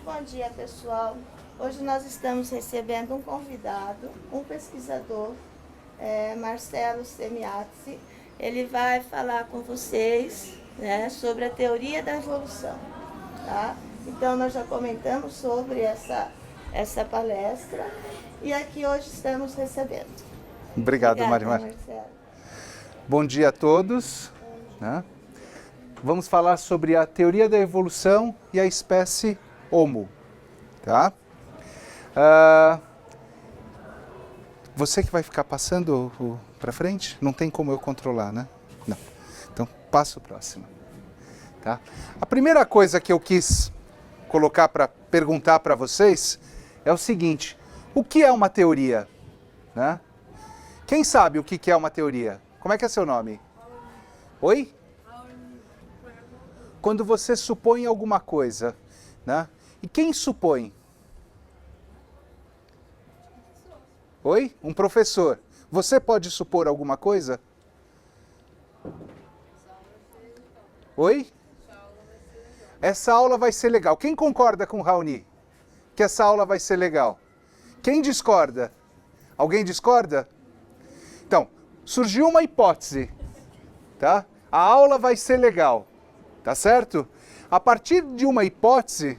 Bom dia, pessoal. Hoje nós estamos recebendo um convidado, um pesquisador, Marcelo Semiazzi. Ele vai falar com vocês, né, sobre a teoria da evolução. Tá? Então, nós já comentamos sobre essa palestra e aqui hoje estamos recebendo. Obrigado, Obrigada, Marimar. Marcelo. Bom dia a todos. Né? Vamos falar sobre a teoria da evolução e a espécie Homo. Tá? Você que vai ficar passando para frente? Não tem como eu controlar, né? Não. Então, passa o próximo. Tá? A primeira coisa que eu quis colocar para perguntar para vocês é o seguinte: o que é uma teoria? Né? Quem sabe o que é uma teoria? Como é que é seu nome? Oi? Quando você supõe alguma coisa, né? E quem supõe? Oi? Um professor. Você pode supor alguma coisa? Oi? Essa aula vai ser legal. Quem concorda com o Raoni? Que essa aula vai ser legal? Quem discorda? Alguém discorda? Então, surgiu uma hipótese, tá? A aula vai ser legal, tá certo? A partir de uma hipótese,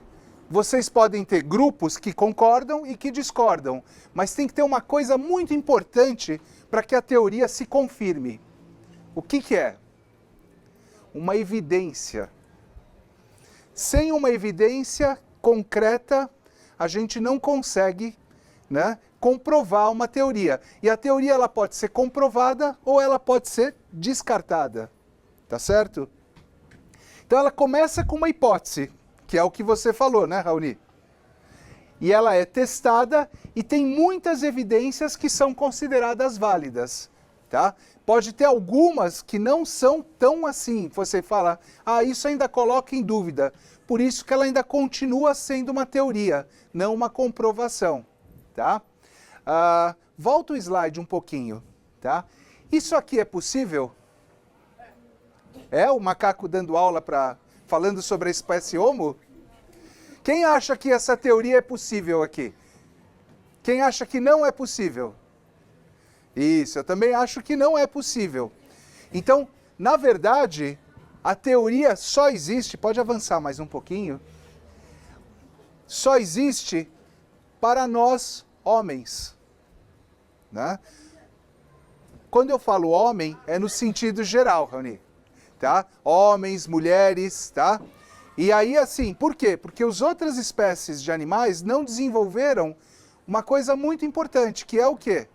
vocês podem ter grupos que concordam e que discordam, mas tem que ter uma coisa muito importante para que a teoria se confirme. O que é? Uma evidência. Sem uma evidência concreta, a gente não consegue, né, comprovar uma teoria. E a teoria ela pode ser comprovada ou ela pode ser descartada. Tá certo? Então ela começa com uma hipótese, que é o que você falou, né, Raoni? E ela é testada e tem muitas evidências que são consideradas válidas, tá? Pode ter algumas que não são tão assim. Você fala, isso ainda coloca em dúvida. Por isso que ela ainda continua sendo uma teoria, não uma comprovação, tá? Volta o slide um pouquinho, tá? Isso aqui é possível? É o macaco dando aula falando sobre a espécie Homo? Quem acha que essa teoria é possível aqui? Quem acha que não é possível? Isso, eu também acho que não é possível. Então, na verdade, a teoria só existe, pode avançar mais um pouquinho, só existe para nós homens. Né? Quando eu falo homem, é no sentido geral, Raoni. Tá? Homens, mulheres, tá? E aí, assim, por quê? Porque as outras espécies de animais não desenvolveram uma coisa muito importante, que é o quê?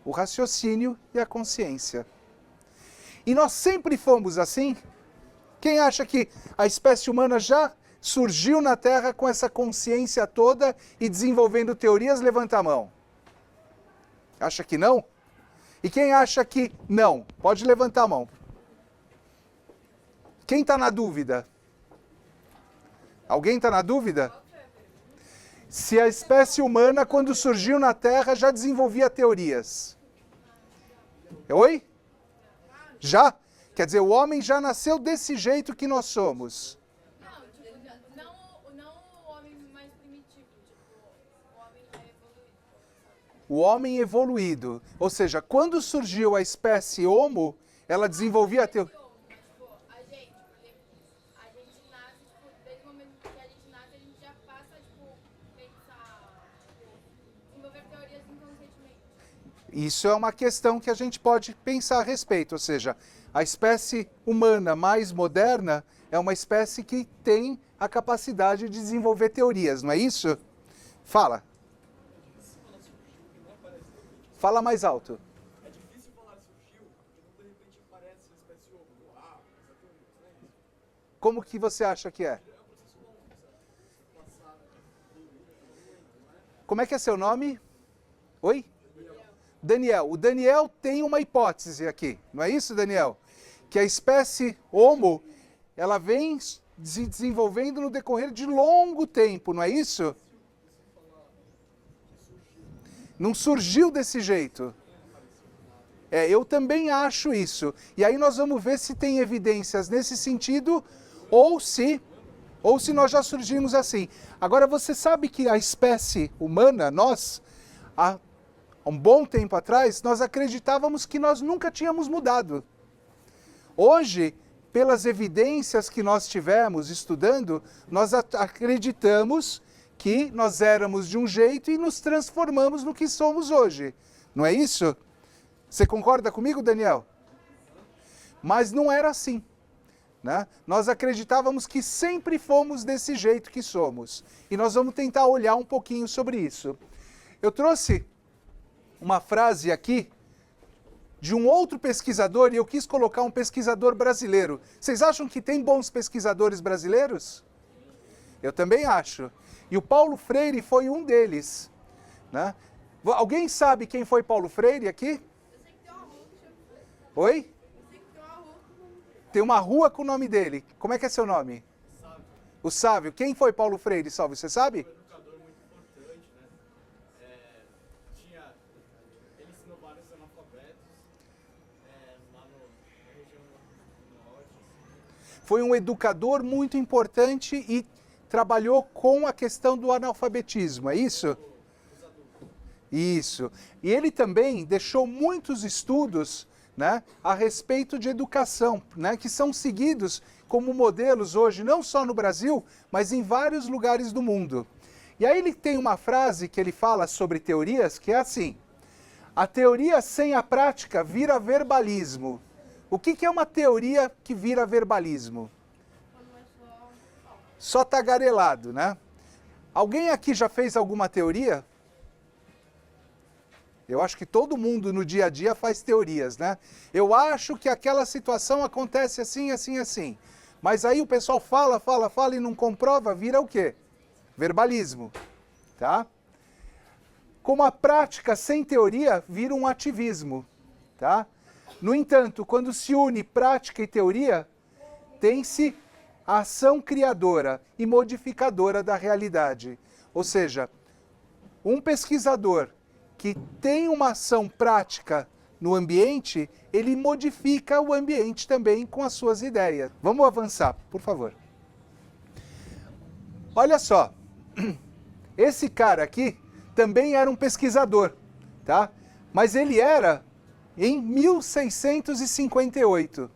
O raciocínio e a consciência. E nós sempre fomos assim? Quem acha que a espécie humana já surgiu na Terra com essa consciência toda e desenvolvendo teorias? Levanta a mão. Acha que não? E quem acha que não? Pode levantar a mão. Quem está na dúvida? Alguém está na dúvida? Se a espécie humana, quando surgiu na Terra, já desenvolvia teorias. Oi? Já? Quer dizer, o homem já nasceu desse jeito que nós somos. Não o homem mais primitivo, o homem evoluído. O homem evoluído. Ou seja, quando surgiu a espécie Homo, ela desenvolvia teorias. Isso é uma questão que a gente pode pensar a respeito, ou seja, a espécie humana mais moderna é uma espécie que tem a capacidade de desenvolver teorias, não é isso? Fala. Fala mais alto. É difícil falar surgiu, porque de repente aparece a espécie Homo. Como que você acha que é? Como é que é seu nome? Oi? Daniel. O Daniel tem uma hipótese aqui, não é isso, Daniel? Que a espécie Homo, ela vem se desenvolvendo no decorrer de longo tempo, não é isso? Não surgiu desse jeito. Eu também acho isso. E aí nós vamos ver se tem evidências nesse sentido ou se ou se nós já surgimos assim. Agora, você sabe que a espécie humana, nós, há um bom tempo atrás, nós acreditávamos que nós nunca tínhamos mudado. Hoje, pelas evidências que nós tivemos estudando, nós acreditamos que nós éramos de um jeito e nos transformamos no que somos hoje. Não é isso? Você concorda comigo, Daniel? Mas não era assim, né? Nós acreditávamos que sempre fomos desse jeito que somos. E nós vamos tentar olhar um pouquinho sobre isso. Eu trouxe uma frase aqui de um outro pesquisador, e eu quis colocar um pesquisador brasileiro. Vocês acham que tem bons pesquisadores brasileiros? Eu também acho. E o Paulo Freire foi um deles, né? Alguém sabe quem foi Paulo Freire aqui? Oi? Tem uma rua com o nome dele. Como é que é seu nome? Sávio. O Sávio. Quem foi Paulo Freire, Sávio? Você sabe? Foi um educador muito importante, né? Ele ensinou vários analfabetos lá na região norte. Assim. Foi um educador muito importante e trabalhou com a questão do analfabetismo, é isso? Isso. E ele também deixou muitos estudos, né, a respeito de educação, né, que são seguidos como modelos hoje, não só no Brasil, mas em vários lugares do mundo. E aí ele tem uma frase que ele fala sobre teorias, que é assim: a teoria sem a prática vira verbalismo. O que é uma teoria que vira verbalismo? Só tagarelado, né? Alguém aqui já fez alguma teoria? Eu acho que todo mundo no dia a dia faz teorias, né? Eu acho que aquela situação acontece assim, assim, assim. Mas aí o pessoal fala e não comprova, vira o quê? Verbalismo, tá? Como a prática sem teoria vira um ativismo, tá? No entanto, quando se une prática e teoria, tem-se a ação criadora e modificadora da realidade. Ou seja, um pesquisador que tem uma ação prática no ambiente, ele modifica o ambiente também com as suas ideias. Vamos avançar, por favor. Olha só, esse cara aqui também era um pesquisador, tá? Mas ele era em 1658,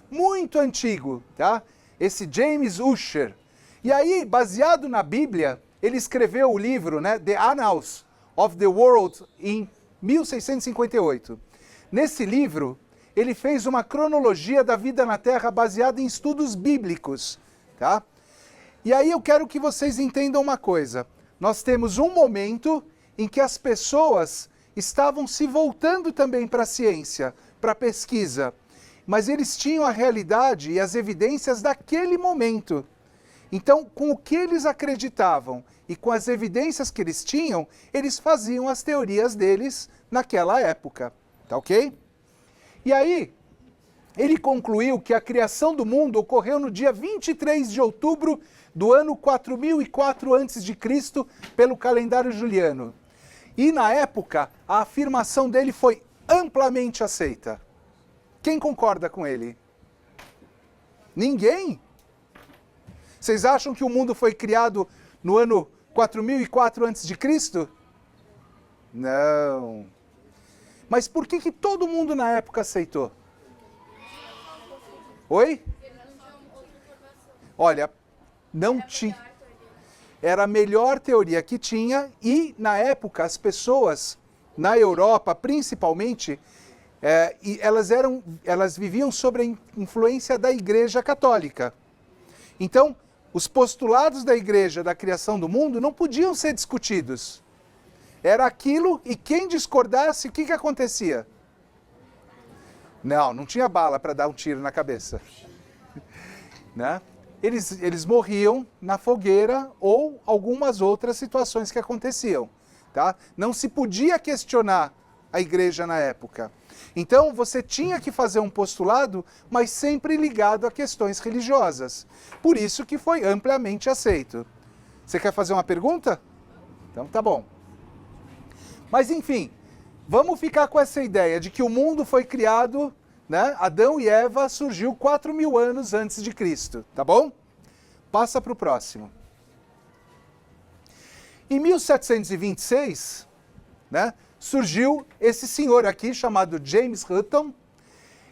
muito antigo, tá? Esse James Ussher. E aí, baseado na Bíblia, ele escreveu o livro, né, The Annals of the World, em 1658. Nesse livro, ele fez uma cronologia da vida na Terra baseada em estudos bíblicos, tá? E aí eu quero que vocês entendam uma coisa. Nós temos um momento em que as pessoas estavam se voltando também para a ciência, para a pesquisa, mas eles tinham a realidade e as evidências daquele momento. Então, com o que eles acreditavam e com as evidências que eles tinham, eles faziam as teorias deles naquela época, tá ok? E aí, ele concluiu que a criação do mundo ocorreu no dia 23 de outubro do ano 4004 a.C., pelo calendário juliano. E na época, a afirmação dele foi amplamente aceita. Quem concorda com ele? Ninguém? Vocês acham que o mundo foi criado no ano 4004 a.C.? Não. Mas por que todo mundo na época aceitou? Oi? Olha, não tinha. Era a melhor teoria que tinha e, na época, as pessoas, na Europa principalmente, elas viviam sob a influência da Igreja Católica. Então, os postulados da Igreja da criação do mundo não podiam ser discutidos. Era aquilo, e quem discordasse, o que acontecia? Não tinha bala para dar um tiro na cabeça. Né? Eles morriam na fogueira ou algumas outras situações que aconteciam. Tá? Não se podia questionar a igreja na época. Então você tinha que fazer um postulado, mas sempre ligado a questões religiosas. Por isso que foi amplamente aceito. Você quer fazer uma pergunta? Então tá bom. Mas enfim, vamos ficar com essa ideia de que o mundo foi criado, né? Adão e Eva surgiu 4.000 anos antes de Cristo, tá bom? Passa para o próximo. Em 1726, né, surgiu esse senhor aqui, chamado James Hutton,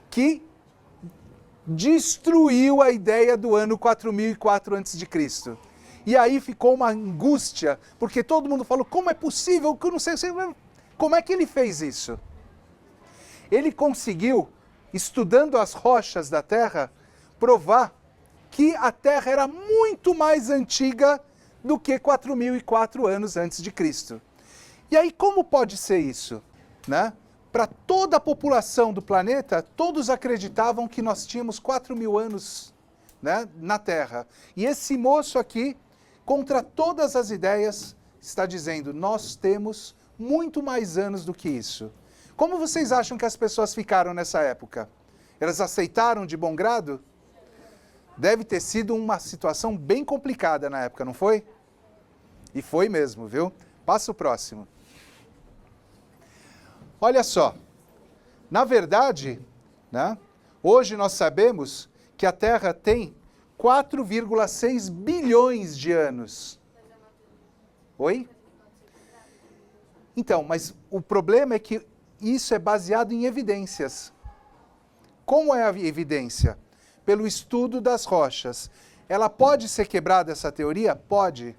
que destruiu a ideia do ano 4004 a.C. E aí ficou uma angústia, porque todo mundo falou, como é possível, que eu não sei, como é que ele fez isso? Ele conseguiu, estudando as rochas da Terra, provar que a Terra era muito mais antiga do que 4004 anos antes de Cristo. E aí como pode ser isso? Né? Para toda a população do planeta, todos acreditavam que nós tínhamos 4.000 anos, né, na Terra. E esse moço aqui, contra todas as ideias, está dizendo, nós temos muito mais anos do que isso. Como vocês acham que as pessoas ficaram nessa época? Elas aceitaram de bom grado? Deve ter sido uma situação bem complicada na época, não foi? E foi mesmo, viu? Passa o próximo. Olha só, na verdade, né, hoje nós sabemos que a Terra tem 4,6 bilhões de anos. Oi? Então, mas o problema é que isso é baseado em evidências. Como é a evidência? Pelo estudo das rochas. Ela pode ser quebrada, essa teoria? Pode.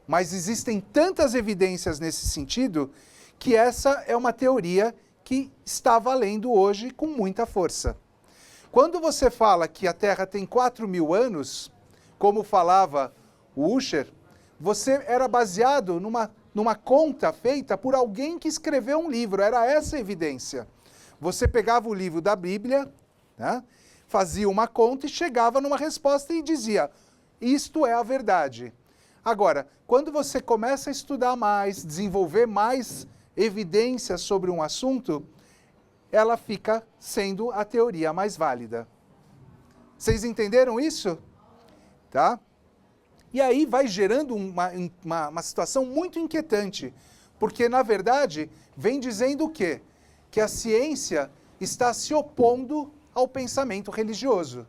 Mas existem tantas evidências nesse sentido que essa é uma teoria que está valendo hoje com muita força. Quando você fala que a Terra tem 4.000 anos, como falava o Ussher, você era baseado numa conta feita por alguém que escreveu um livro, era essa a evidência. Você pegava o livro da Bíblia, né, fazia uma conta e chegava numa resposta e dizia, isto é a verdade. Agora, quando você começa a estudar mais, desenvolver mais evidências sobre um assunto, ela fica sendo a teoria mais válida. Vocês entenderam isso? Tá? E aí vai gerando uma situação muito inquietante, porque, na verdade, vem dizendo o quê? Que a ciência está se opondo ao pensamento religioso.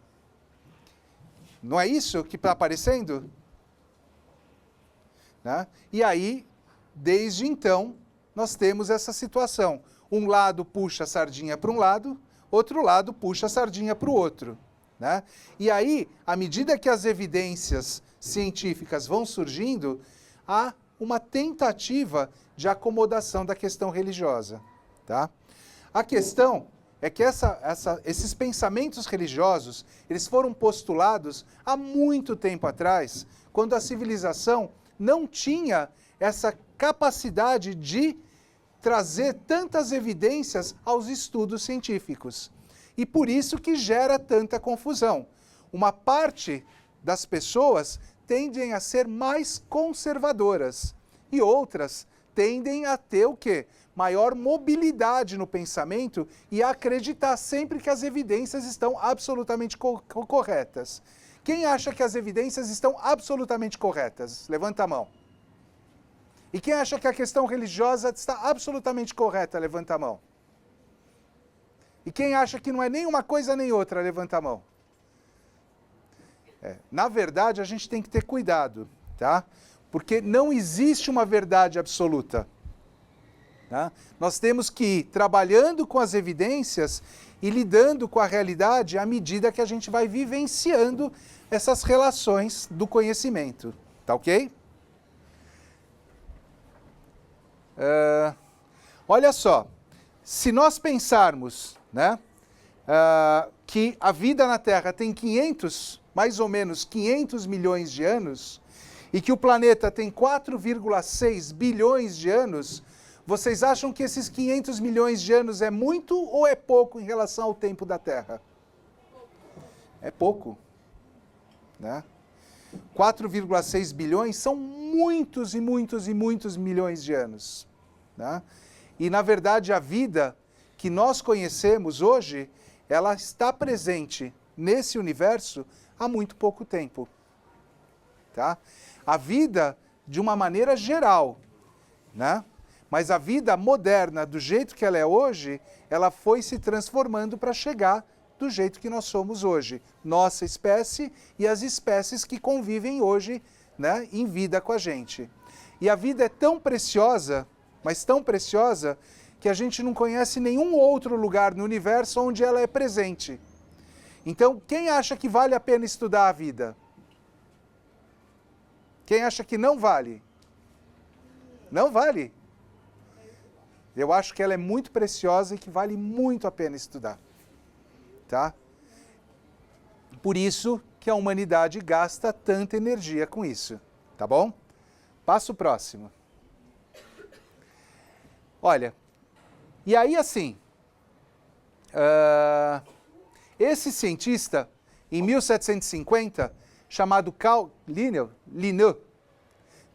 Não é isso que está aparecendo? Né? E aí, desde então, nós temos essa situação. Um lado puxa a sardinha para um lado, outro lado puxa a sardinha para o outro. Né? E aí, à medida que as evidências científicas vão surgindo, há uma tentativa de acomodação da questão religiosa. Tá? A questão é que esses pensamentos religiosos, eles foram postulados há muito tempo atrás, quando a civilização não tinha essa capacidade de trazer tantas evidências aos estudos científicos. E por isso que gera tanta confusão. Uma parte das pessoas tendem a ser mais conservadoras e outras tendem a ter o quê? Maior mobilidade no pensamento e a acreditar sempre que as evidências estão absolutamente corretas. Quem acha que as evidências estão absolutamente corretas? Levanta a mão. E quem acha que a questão religiosa está absolutamente correta? Levanta a mão. E quem acha que não é nem uma coisa nem outra? Levanta a mão. Na verdade, a gente tem que ter cuidado, tá? Porque não existe uma verdade absoluta. Tá? Nós temos que ir trabalhando com as evidências e lidando com a realidade à medida que a gente vai vivenciando essas relações do conhecimento. Tá ok? Olha só, se nós pensarmos, né, que a vida na Terra tem mais ou menos 500 milhões de anos, e que o planeta tem 4,6 bilhões de anos, vocês acham que esses 500 milhões de anos é muito ou é pouco em relação ao tempo da Terra? É pouco. Né? 4,6 bilhões são muitos e muitos e muitos milhões de anos. Né? E, na verdade, a vida que nós conhecemos hoje, ela está presente nesse universo há muito pouco tempo. Tá? A vida, de uma maneira geral, né? Mas a vida moderna, do jeito que ela é hoje, ela foi se transformando para chegar do jeito que nós somos hoje. Nossa espécie e as espécies que convivem hoje, né, em vida com a gente. E a vida é tão preciosa, mas tão preciosa, que a gente não conhece nenhum outro lugar no universo onde ela é presente. Então, quem acha que vale a pena estudar a vida? Quem acha que não vale? Não vale. Eu acho que ela é muito preciosa e que vale muito a pena estudar. Tá? Por isso que a humanidade gasta tanta energia com isso. Tá bom? Passo próximo. Olha, e aí assim, esse cientista, em 1750, chamado Carl Linné,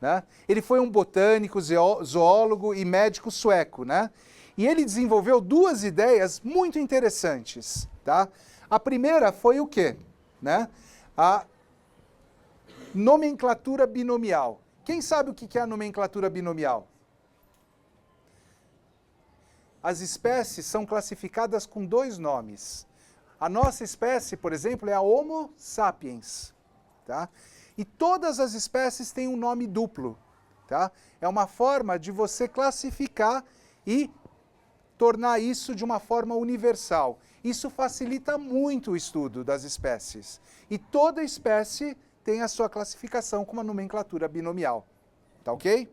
né? Ele foi um botânico, zoólogo e médico sueco, né? E ele desenvolveu duas ideias muito interessantes, tá? A primeira foi o quê? Né? A nomenclatura binomial. Quem sabe o que é a nomenclatura binomial? As espécies são classificadas com dois nomes. A nossa espécie, por exemplo, é a Homo sapiens, tá? E todas as espécies têm um nome duplo, tá? É uma forma de você classificar e tornar isso de uma forma universal. Isso facilita muito o estudo das espécies. E toda espécie tem a sua classificação com uma nomenclatura binomial, tá ok?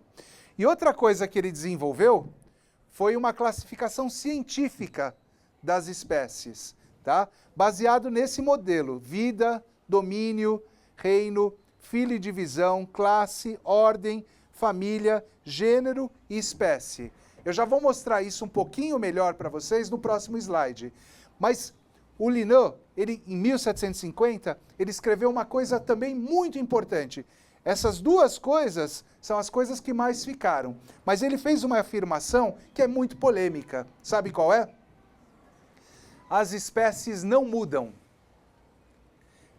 E outra coisa que ele desenvolveu foi uma classificação científica das espécies, tá? Baseado nesse modelo: vida, domínio, reino, filho e divisão, classe, ordem, família, gênero e espécie. Eu já vou mostrar isso um pouquinho melhor para vocês no próximo slide. Mas o Linné, ele, em 1750, ele escreveu uma coisa também muito importante. Essas duas coisas são as coisas que mais ficaram. Mas ele fez uma afirmação que é muito polêmica. Sabe qual é? As espécies não mudam.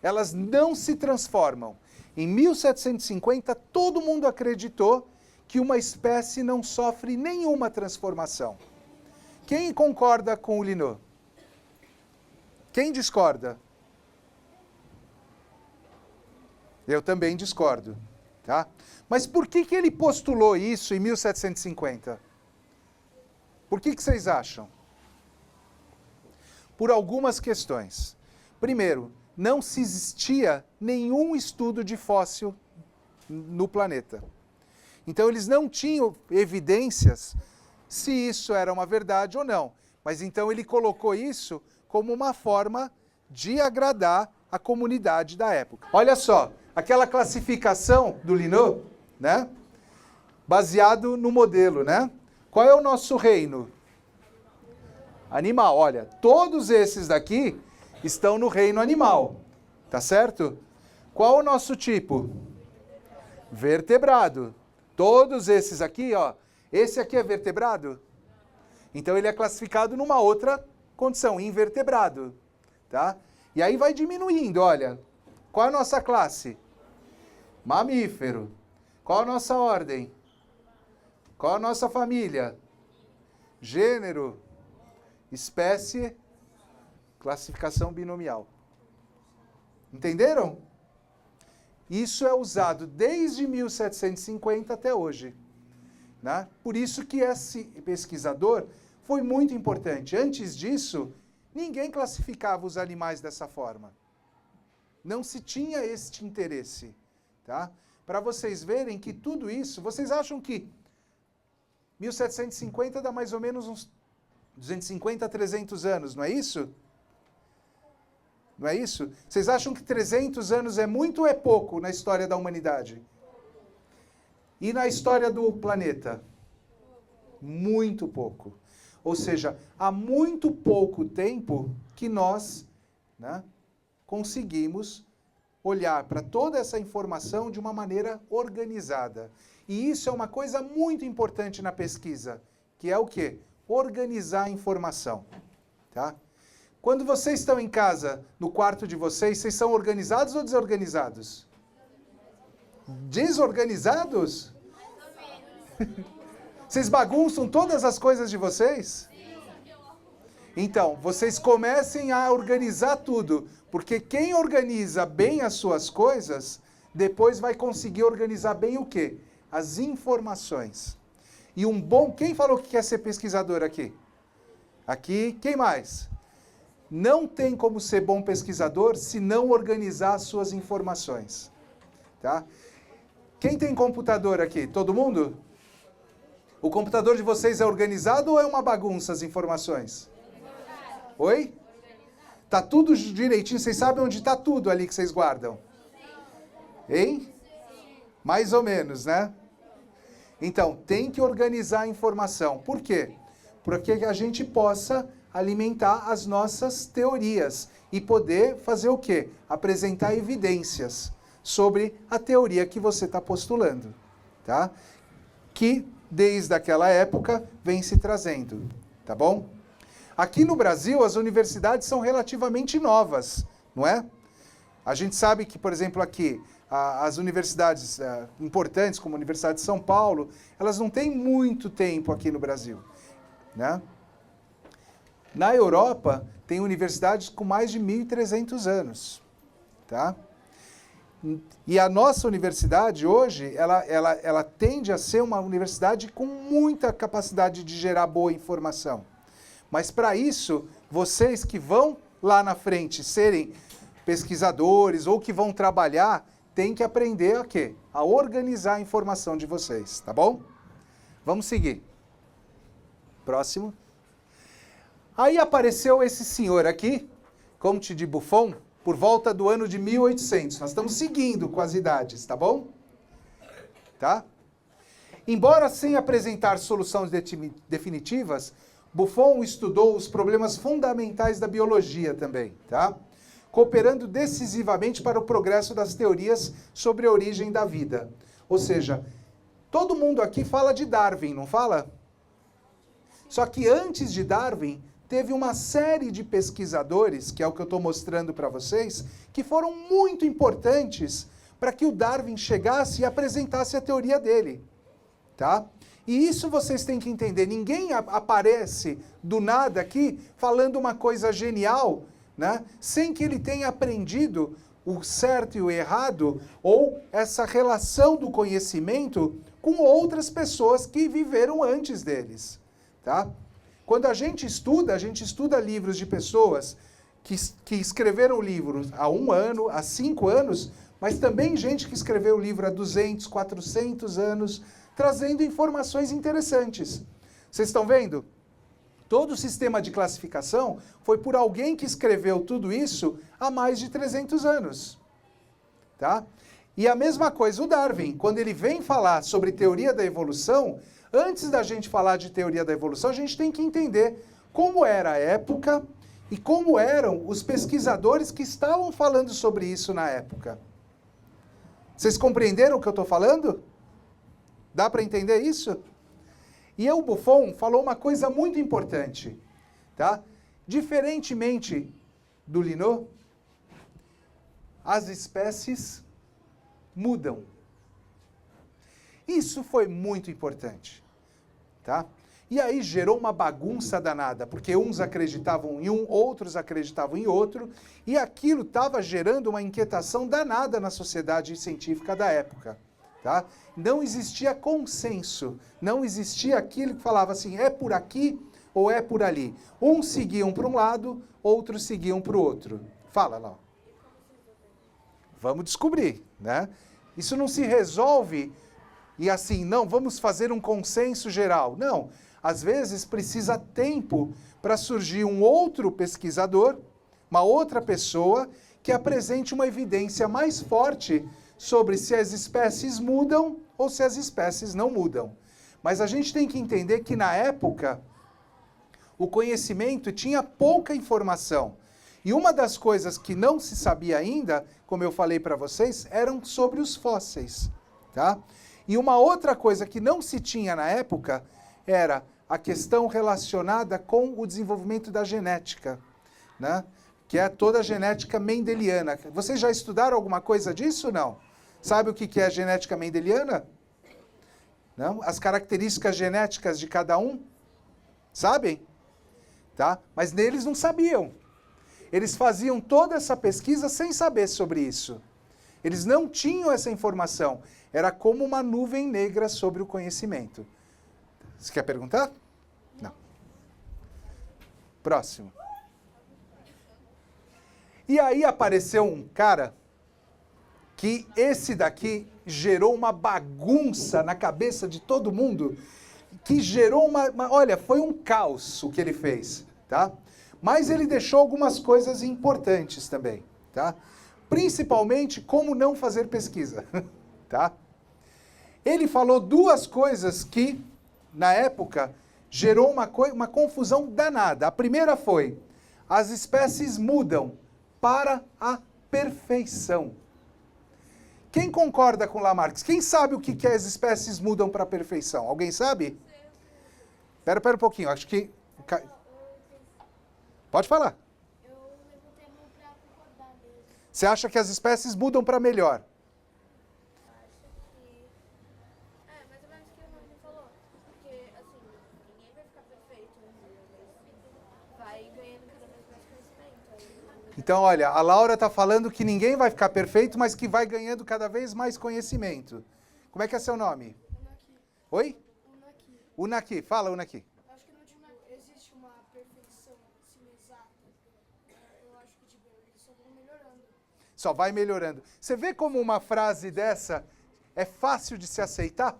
Elas não se transformam. Em 1750, todo mundo acreditou que uma espécie não sofre nenhuma transformação. Quem concorda com o Linné? Quem discorda? Eu também discordo, tá? Mas por que ele postulou isso em 1750? Por que vocês acham? Por algumas questões. Primeiro, não se existia nenhum estudo de fóssil no planeta. Então eles não tinham evidências se isso era uma verdade ou não. Mas então ele colocou isso como uma forma de agradar a comunidade da época. Olha só, aquela classificação do Linné, né? Baseado no modelo, né? Qual é o nosso reino? Animal. Olha, todos esses daqui estão no reino animal, tá certo? Qual o nosso tipo? Vertebrado. Todos esses aqui, ó, esse aqui é vertebrado? Então ele é classificado numa outra condição, invertebrado, tá? E aí vai diminuindo, olha. Qual é a nossa classe? Mamífero. Qual a nossa ordem? Qual a nossa família? Gênero, espécie, classificação binomial. Entenderam? Isso é usado desde 1750 até hoje, né? Por isso que esse pesquisador foi muito importante. Antes disso, ninguém classificava os animais dessa forma. Não se tinha este interesse, tá? Para vocês verem que tudo isso, vocês acham que 1750 dá mais ou menos uns 250 a 300 anos, não é isso? Não é isso? Vocês acham que 300 anos é muito ou é pouco na história da humanidade? E na história do planeta? Muito pouco. Ou seja, há muito pouco tempo que nós, né, conseguimos olhar para toda essa informação de uma maneira organizada. E isso é uma coisa muito importante na pesquisa, que é o quê? Organizar a informação, tá? Quando vocês estão em casa, no quarto de vocês, vocês são organizados ou desorganizados? Desorganizados? Vocês bagunçam todas as coisas de vocês? Então, vocês comecem a organizar tudo, porque quem organiza bem as suas coisas, depois vai conseguir organizar bem o quê? As informações. E um bom... Quem falou que quer ser pesquisador aqui? Aqui, quem mais? Não tem como ser bom pesquisador se não organizar as suas informações. Tá? Quem tem computador aqui? Todo mundo? O computador de vocês é organizado ou é uma bagunça as informações? Oi? Tá tudo direitinho? Vocês sabem onde está tudo ali que vocês guardam? Hein? Mais ou menos, né? Então, tem que organizar a informação. Por quê? Porque a gente possa alimentar as nossas teorias e poder fazer o quê? Apresentar evidências sobre a teoria que você está postulando, tá? Que desde aquela época vem se trazendo, tá bom? Aqui no Brasil, as universidades são relativamente novas, não é? A gente sabe que, por exemplo, aqui, as universidades importantes, como a Universidade de São Paulo, elas não têm muito tempo aqui no Brasil, né? Na Europa, tem universidades com mais de 1.300 anos, tá? E a nossa universidade, hoje, ela tende a ser uma universidade com muita capacidade de gerar boa informação. Mas para isso, vocês que vão lá na frente serem pesquisadores ou que vão trabalhar, têm que aprender a quê? A organizar a informação de vocês, tá bom? Vamos seguir. Próximo. Aí apareceu esse senhor aqui, Comte de Buffon, por volta do ano de 1800. Nós estamos seguindo com as idades, tá bom? Tá? Embora sem apresentar soluções definitivas, Buffon estudou os problemas fundamentais da biologia também, tá? Cooperando decisivamente para o progresso das teorias sobre a origem da vida. Ou seja, todo mundo aqui fala de Darwin, não fala? Só que antes de Darwin, teve uma série de pesquisadores, que é o que eu estou mostrando para vocês, que foram muito importantes para que o Darwin chegasse e apresentasse a teoria dele, tá? E isso vocês têm que entender. Ninguém aparece do nada aqui falando uma coisa genial, né? Sem que ele tenha aprendido o certo e o errado, ou essa relação do conhecimento com outras pessoas que viveram antes deles, tá? Quando a gente estuda livros de pessoas que escreveram livros há 1 ano, há 5 anos, mas também gente que escreveu o livro há 200, 400 anos, trazendo informações interessantes. Vocês estão vendo? Todo o sistema de classificação foi por alguém que escreveu tudo isso há mais de 300 anos. Tá? E a mesma coisa o Darwin, quando ele vem falar sobre teoria da evolução, antes da gente falar de teoria da evolução, a gente tem que entender como era a época e como eram os pesquisadores que estavam falando sobre isso na época. Vocês compreenderam o que eu estou falando? Dá para entender isso? E o Buffon falou uma coisa muito importante, tá? Diferentemente do Linnaeus, as espécies mudam. Isso foi muito importante, tá? E aí gerou uma bagunça danada, porque uns acreditavam em um, outros acreditavam em outro, e aquilo estava gerando uma inquietação danada na sociedade científica da época, tá? Não existia consenso, não existia aquilo que falava assim, é por aqui ou é por ali. Uns seguiam para um lado, outros seguiam para o outro. Fala lá. Vamos descobrir, né? Isso não se resolve e assim, não, vamos fazer um consenso geral. Não, às vezes precisa tempo para surgir um outro pesquisador, uma outra pessoa que apresente uma evidência mais forte sobre se as espécies mudam ou se as espécies não mudam. Mas a gente tem que entender que na época o conhecimento tinha pouca informação. E uma das coisas que não se sabia ainda, como eu falei para vocês, eram sobre os fósseis, tá? E uma outra coisa que não se tinha na época era a questão relacionada com o desenvolvimento da genética, né? Que é toda a genética mendeliana. Vocês já estudaram alguma coisa disso ou não? Sabe o que é a genética mendeliana? Não? As características genéticas de cada um? Sabem? tá? Mas neles não sabiam. Eles faziam toda essa pesquisa sem saber sobre isso. Eles não tinham essa informação. Era como uma nuvem negra sobre o conhecimento. Você quer perguntar? Não. Próximo. E aí apareceu um cara que esse daqui gerou uma bagunça na cabeça de todo mundo, que gerou olha, foi um caos o que ele fez, tá? Mas ele deixou algumas coisas importantes também, tá? Principalmente como não fazer pesquisa, tá? Ele falou duas coisas que, na época, gerou uma confusão danada. A primeira foi, as espécies mudam para a perfeição. Quem concorda com Lamarck? Quem sabe o que as espécies mudam para a perfeição? Alguém sabe? Espera um pouquinho, acho que... Pode falar. Eu levantei a mão pra concordar mesmo. Você acha que as espécies mudam para melhor? Mais ou menos o que o Rony falou. Porque, assim, ninguém vai ficar perfeito, mas vai ganhando cada vez mais conhecimento. Então, olha, a Laura está falando que ninguém vai ficar perfeito, mas que vai ganhando cada vez mais conhecimento. Como é que é seu nome? Unaki. Oi? Unaki. Unaki. Fala, Unaki. Acho que não existe uma perfeição assim exata. Eu acho que eles só vão melhorando. Só vai melhorando. Você vê como uma frase dessa é fácil de se aceitar?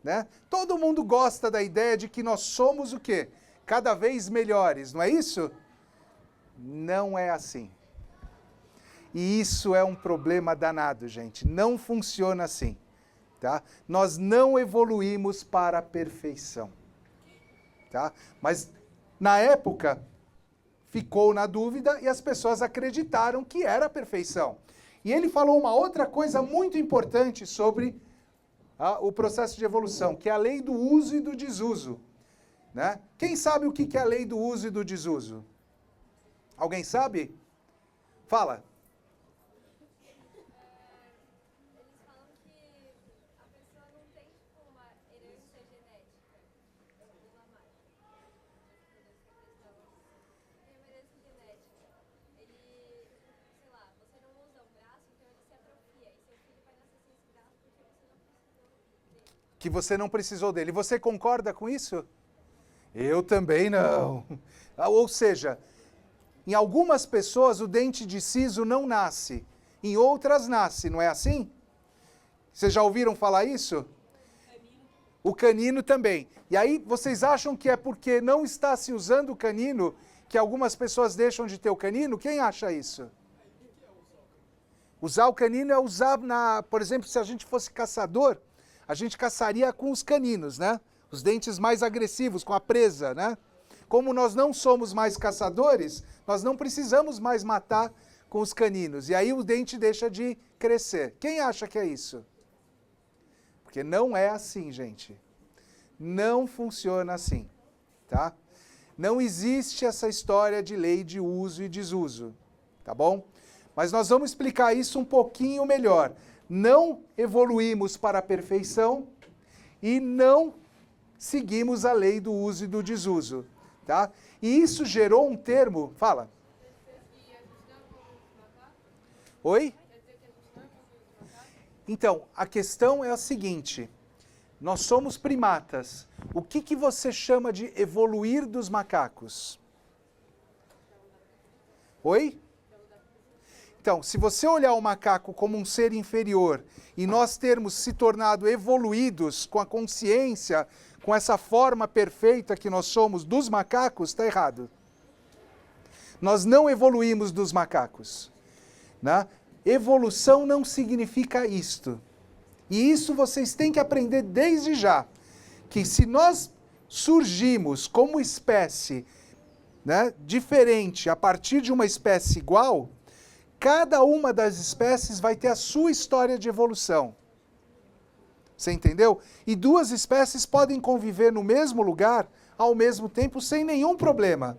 Né? Todo mundo gosta da ideia de que nós somos o quê? Cada vez melhores, não é isso? Não é assim. E isso é um problema danado, gente. Não funciona assim. Tá? Nós não evoluímos para a perfeição. Tá? Mas, na época, ficou na dúvida e as pessoas acreditaram que era a perfeição. E ele falou uma outra coisa muito importante sobre o processo de evolução, que é a lei do uso e do desuso. Né? Quem sabe o que é a lei do uso e do desuso? Alguém sabe? Fala. Eles falam que a pessoa não tem, tipo, uma herança genética. Do Lamarck. Tem uma herança genética. Ele, sei lá, você não usa um braço, então ele se atrofia. E seu filho vai nascer sem esse braço porque você não precisou dele. Que você não precisou dele. Você concorda com isso? Eu também não. Ou seja, em algumas pessoas o dente de siso não nasce, em outras nasce, não é assim? Vocês já ouviram falar isso? O canino também. E aí vocês acham que é porque não está se usando o canino que algumas pessoas deixam de ter o canino? Quem acha isso? Usar o canino é usar, por exemplo, se a gente fosse caçador, a gente caçaria com os caninos, né? Os dentes mais agressivos, com a presa, né? Como nós não somos mais caçadores, nós não precisamos mais matar com os caninos. E aí o dente deixa de crescer. Quem acha que é isso? Porque não é assim, gente. Não funciona assim, tá? Não existe essa história de lei de uso e desuso, tá bom? Mas nós vamos explicar isso um pouquinho melhor. Não evoluímos para a perfeição e não seguimos a lei do uso e do desuso, tá? E isso gerou um termo... Fala. Oi? Então, a questão é a seguinte. Nós somos primatas. O que você chama de evoluir dos macacos? Oi? Então, se você olhar o macaco como um ser inferior e nós termos se tornado evoluídos com a consciência, com essa forma perfeita que nós somos dos macacos, está errado. Nós não evoluímos dos macacos. Né? Evolução não significa isto. E isso vocês têm que aprender desde já. Que se nós surgimos como espécie, né, diferente a partir de uma espécie igual, cada uma das espécies vai ter a sua história de evolução. Você entendeu? E duas espécies podem conviver no mesmo lugar ao mesmo tempo sem nenhum problema.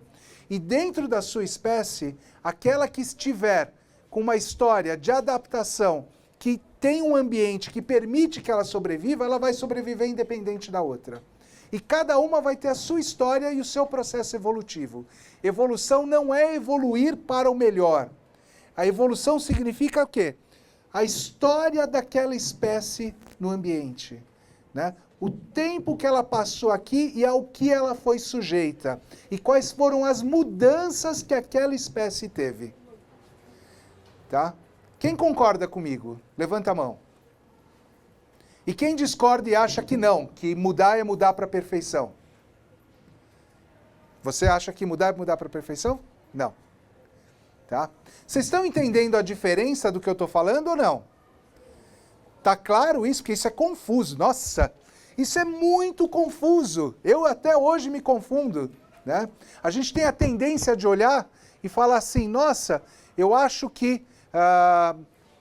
E dentro da sua espécie, aquela que estiver com uma história de adaptação que tem um ambiente que permite que ela sobreviva, ela vai sobreviver independente da outra. E cada uma vai ter a sua história e o seu processo evolutivo. Evolução não é evoluir para o melhor. A evolução significa o quê? A história daquela espécie no ambiente, né? O tempo que ela passou aqui e ao que ela foi sujeita. E quais foram as mudanças que aquela espécie teve. Tá? Quem concorda comigo? Levanta a mão. E quem discorda e acha que não, que mudar é mudar para a perfeição? Você acha que mudar é mudar para a perfeição? Não. Tá? Vocês estão entendendo a diferença do que eu estou falando ou não? Tá claro isso? Porque isso é confuso. Nossa, isso é muito confuso. Eu até hoje me confundo. Né? A gente tem a tendência de olhar e falar assim, nossa, eu acho que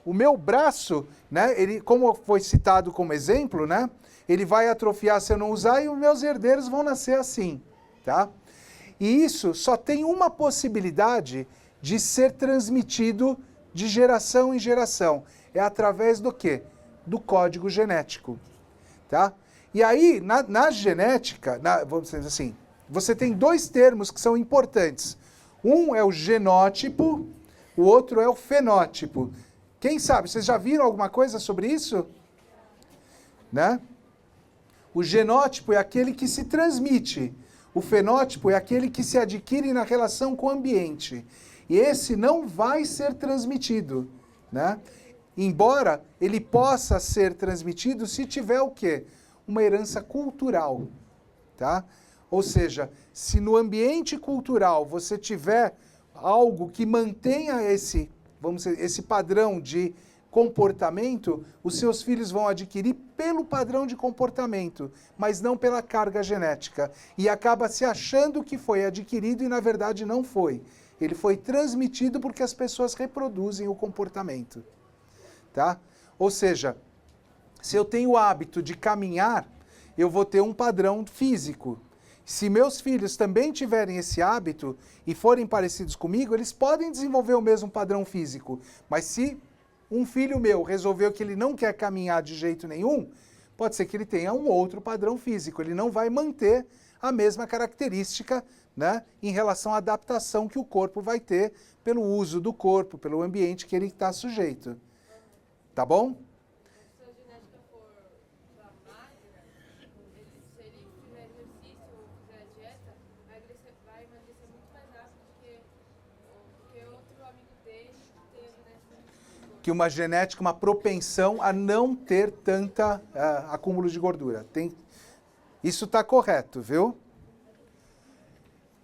o meu braço, né, ele, como foi citado como exemplo, né, ele vai atrofiar se eu não usar e os meus herdeiros vão nascer assim. Tá? E isso só tem uma possibilidade de ser transmitido de geração em geração. É através do quê? Do código genético. Tá? E aí, na genética, vamos dizer assim, você tem dois termos que são importantes. Um é o genótipo, o outro é o fenótipo. Quem sabe? Vocês já viram alguma coisa sobre isso? Né? O genótipo é aquele que se transmite. O fenótipo é aquele que se adquire na relação com o ambiente. E esse não vai ser transmitido, né? Embora ele possa ser transmitido se tiver o quê? Uma herança cultural, tá? Ou seja, se no ambiente cultural você tiver algo que mantenha esse, vamos dizer, esse padrão de comportamento, os seus filhos vão adquirir pelo padrão de comportamento, mas não pela carga genética. E acaba se achando que foi adquirido e na verdade não foi. Ele foi transmitido porque as pessoas reproduzem o comportamento. Tá? Ou seja, se eu tenho o hábito de caminhar, eu vou ter um padrão físico. Se meus filhos também tiverem esse hábito e forem parecidos comigo, eles podem desenvolver o mesmo padrão físico. Mas se um filho meu resolveu que ele não quer caminhar de jeito nenhum, pode ser que ele tenha um outro padrão físico. Ele não vai manter a mesma característica, né, em relação à adaptação que o corpo vai ter pelo uso do corpo, pelo ambiente que ele está sujeito. Tá bom? Se a genética for da magra, se ele fizer exercício ou fizer dieta, vai emagrecer muito mais rápido do que outro amigo dele que tem a genética. Que uma genética, uma propensão a não ter tanta acúmulo de gordura. Isso está correto, viu?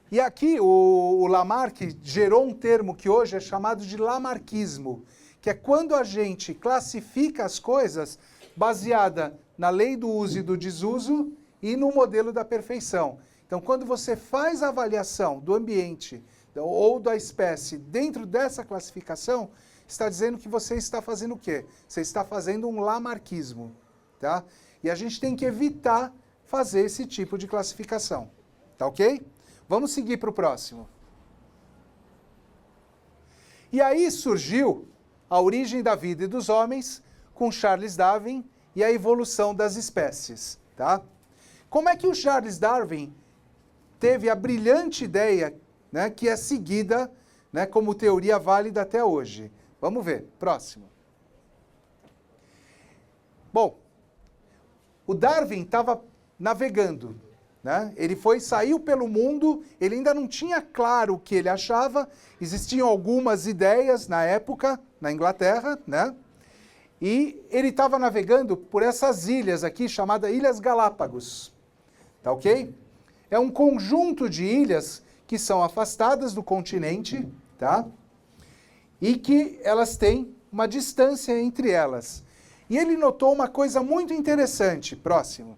E aqui o Lamarck gerou um termo que hoje é chamado de lamarquismo, que é quando a gente classifica as coisas baseada na lei do uso e do desuso e no modelo da perfeição. Então, quando você faz a avaliação do ambiente ou da espécie dentro dessa classificação, está dizendo que você está fazendo o quê? Você está fazendo um lamarquismo, tá? E a gente tem que evitar fazer esse tipo de classificação, tá ok? Vamos seguir para o próximo. E aí surgiu a origem da vida e dos homens com Charles Darwin e a evolução das espécies, tá? Como é que o Charles Darwin teve a brilhante ideia, né, que é seguida, né, como teoria válida até hoje? Vamos ver. Próximo. Bom, o Darwin estava navegando, né? Ele saiu pelo mundo, ele ainda não tinha claro o que ele achava, existiam algumas ideias na época, na Inglaterra, né? E ele estava navegando por essas ilhas aqui, chamadas Ilhas Galápagos, tá ok? É um conjunto de ilhas que são afastadas do continente, tá? E que elas têm uma distância entre elas. E ele notou uma coisa muito interessante, próximo,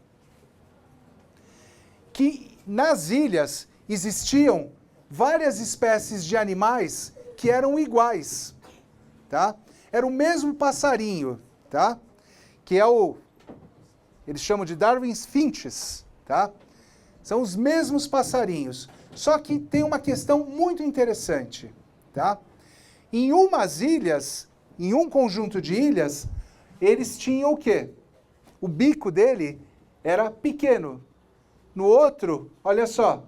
que nas ilhas existiam várias espécies de animais que eram iguais, tá? Era o mesmo passarinho, tá? Que é eles chamam de Darwin's Finches, tá? São os mesmos passarinhos, só que tem uma questão muito interessante, tá? Em umas ilhas, em um conjunto de ilhas, eles tinham o quê? O bico dele era pequeno. no outro, olha só,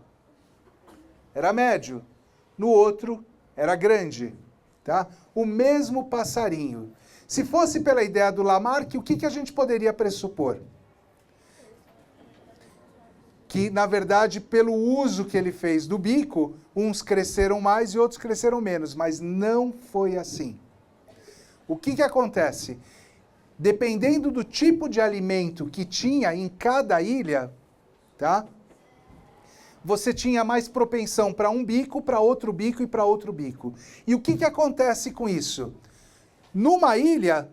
era médio, no outro era grande, tá? O mesmo passarinho. Se fosse pela ideia do Lamarck, o que a gente poderia pressupor? Que, na verdade, pelo uso que ele fez do bico, uns cresceram mais e outros cresceram menos, mas não foi assim. O que acontece? Dependendo do tipo de alimento que tinha em cada ilha, tá? Você tinha mais propensão para um bico, para outro bico e para outro bico. E o que acontece com isso? Numa ilha,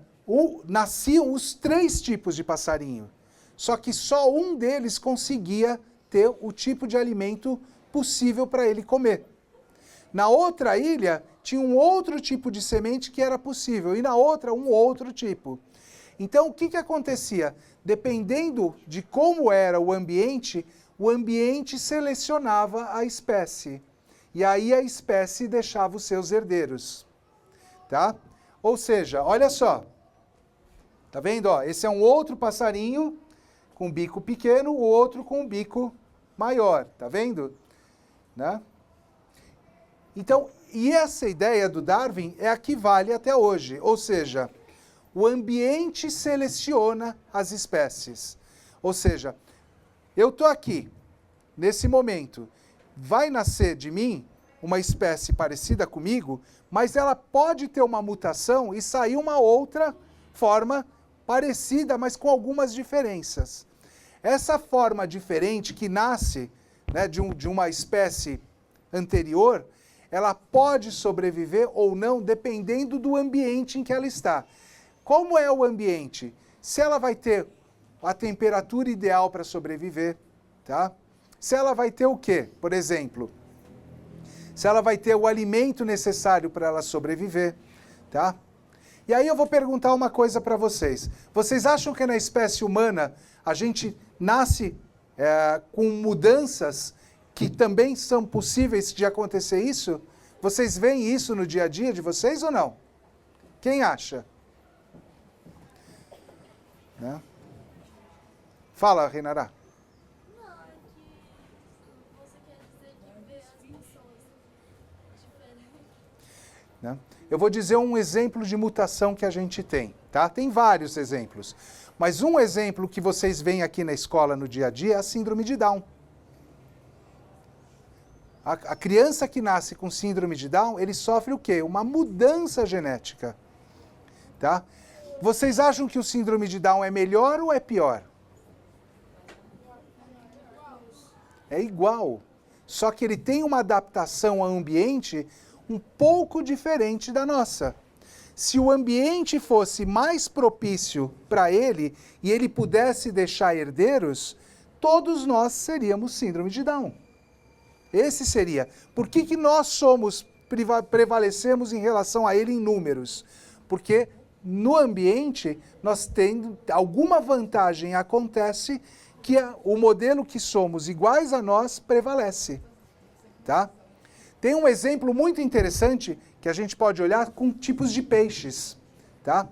nasciam os 3 tipos de passarinho. Só que só um deles conseguia ter o tipo de alimento possível para ele comer. Na outra ilha, tinha um outro tipo de semente que era possível, e na outra, um outro tipo. Então, o que acontecia? Dependendo de como era o ambiente selecionava a espécie. E aí a espécie deixava os seus herdeiros. Tá? Ou seja, olha só. Tá vendo? Ó, esse é um outro passarinho com bico pequeno, o outro com bico maior. Tá vendo? Né? Então, e essa ideia do Darwin é a que vale até hoje. Ou seja, o ambiente seleciona as espécies. Ou seja, eu estou aqui, nesse momento, vai nascer de mim uma espécie parecida comigo, mas ela pode ter uma mutação e sair uma outra forma parecida, mas com algumas diferenças. Essa forma diferente que nasce, né, de uma espécie anterior, ela pode sobreviver ou não, dependendo do ambiente em que ela está. Como é o ambiente? Se ela vai ter a temperatura ideal para sobreviver, tá? Se ela vai ter o quê? Por exemplo, se ela vai ter o alimento necessário para ela sobreviver, tá? E aí eu vou perguntar uma coisa para vocês. Vocês acham que na espécie humana a gente nasce com mudanças que também são possíveis de acontecer isso? Vocês veem isso no dia a dia de vocês ou não? Quem acha? Né? Fala, Renara. Não, é que você quer dizer que vê as pessoas diferentes. Né? Eu vou dizer um exemplo de mutação que a gente tem, tá? Tem vários exemplos. Mas um exemplo que vocês veem aqui na escola no dia a dia é a síndrome de Down. A criança que nasce com síndrome de Down, ele sofre o quê? Uma mudança genética. Tá? Vocês acham que o síndrome de Down é melhor ou é pior? É igual. Só que ele tem uma adaptação ao ambiente um pouco diferente da nossa. Se o ambiente fosse mais propício para ele e ele pudesse deixar herdeiros, todos nós seríamos síndrome de Down. Esse seria. Por que nós prevalecemos em relação a ele em números? Porque no ambiente, nós tendo alguma vantagem acontece que o modelo que somos iguais a nós prevalece. Tá? Tem um exemplo muito interessante que a gente pode olhar com tipos de peixes. Tá?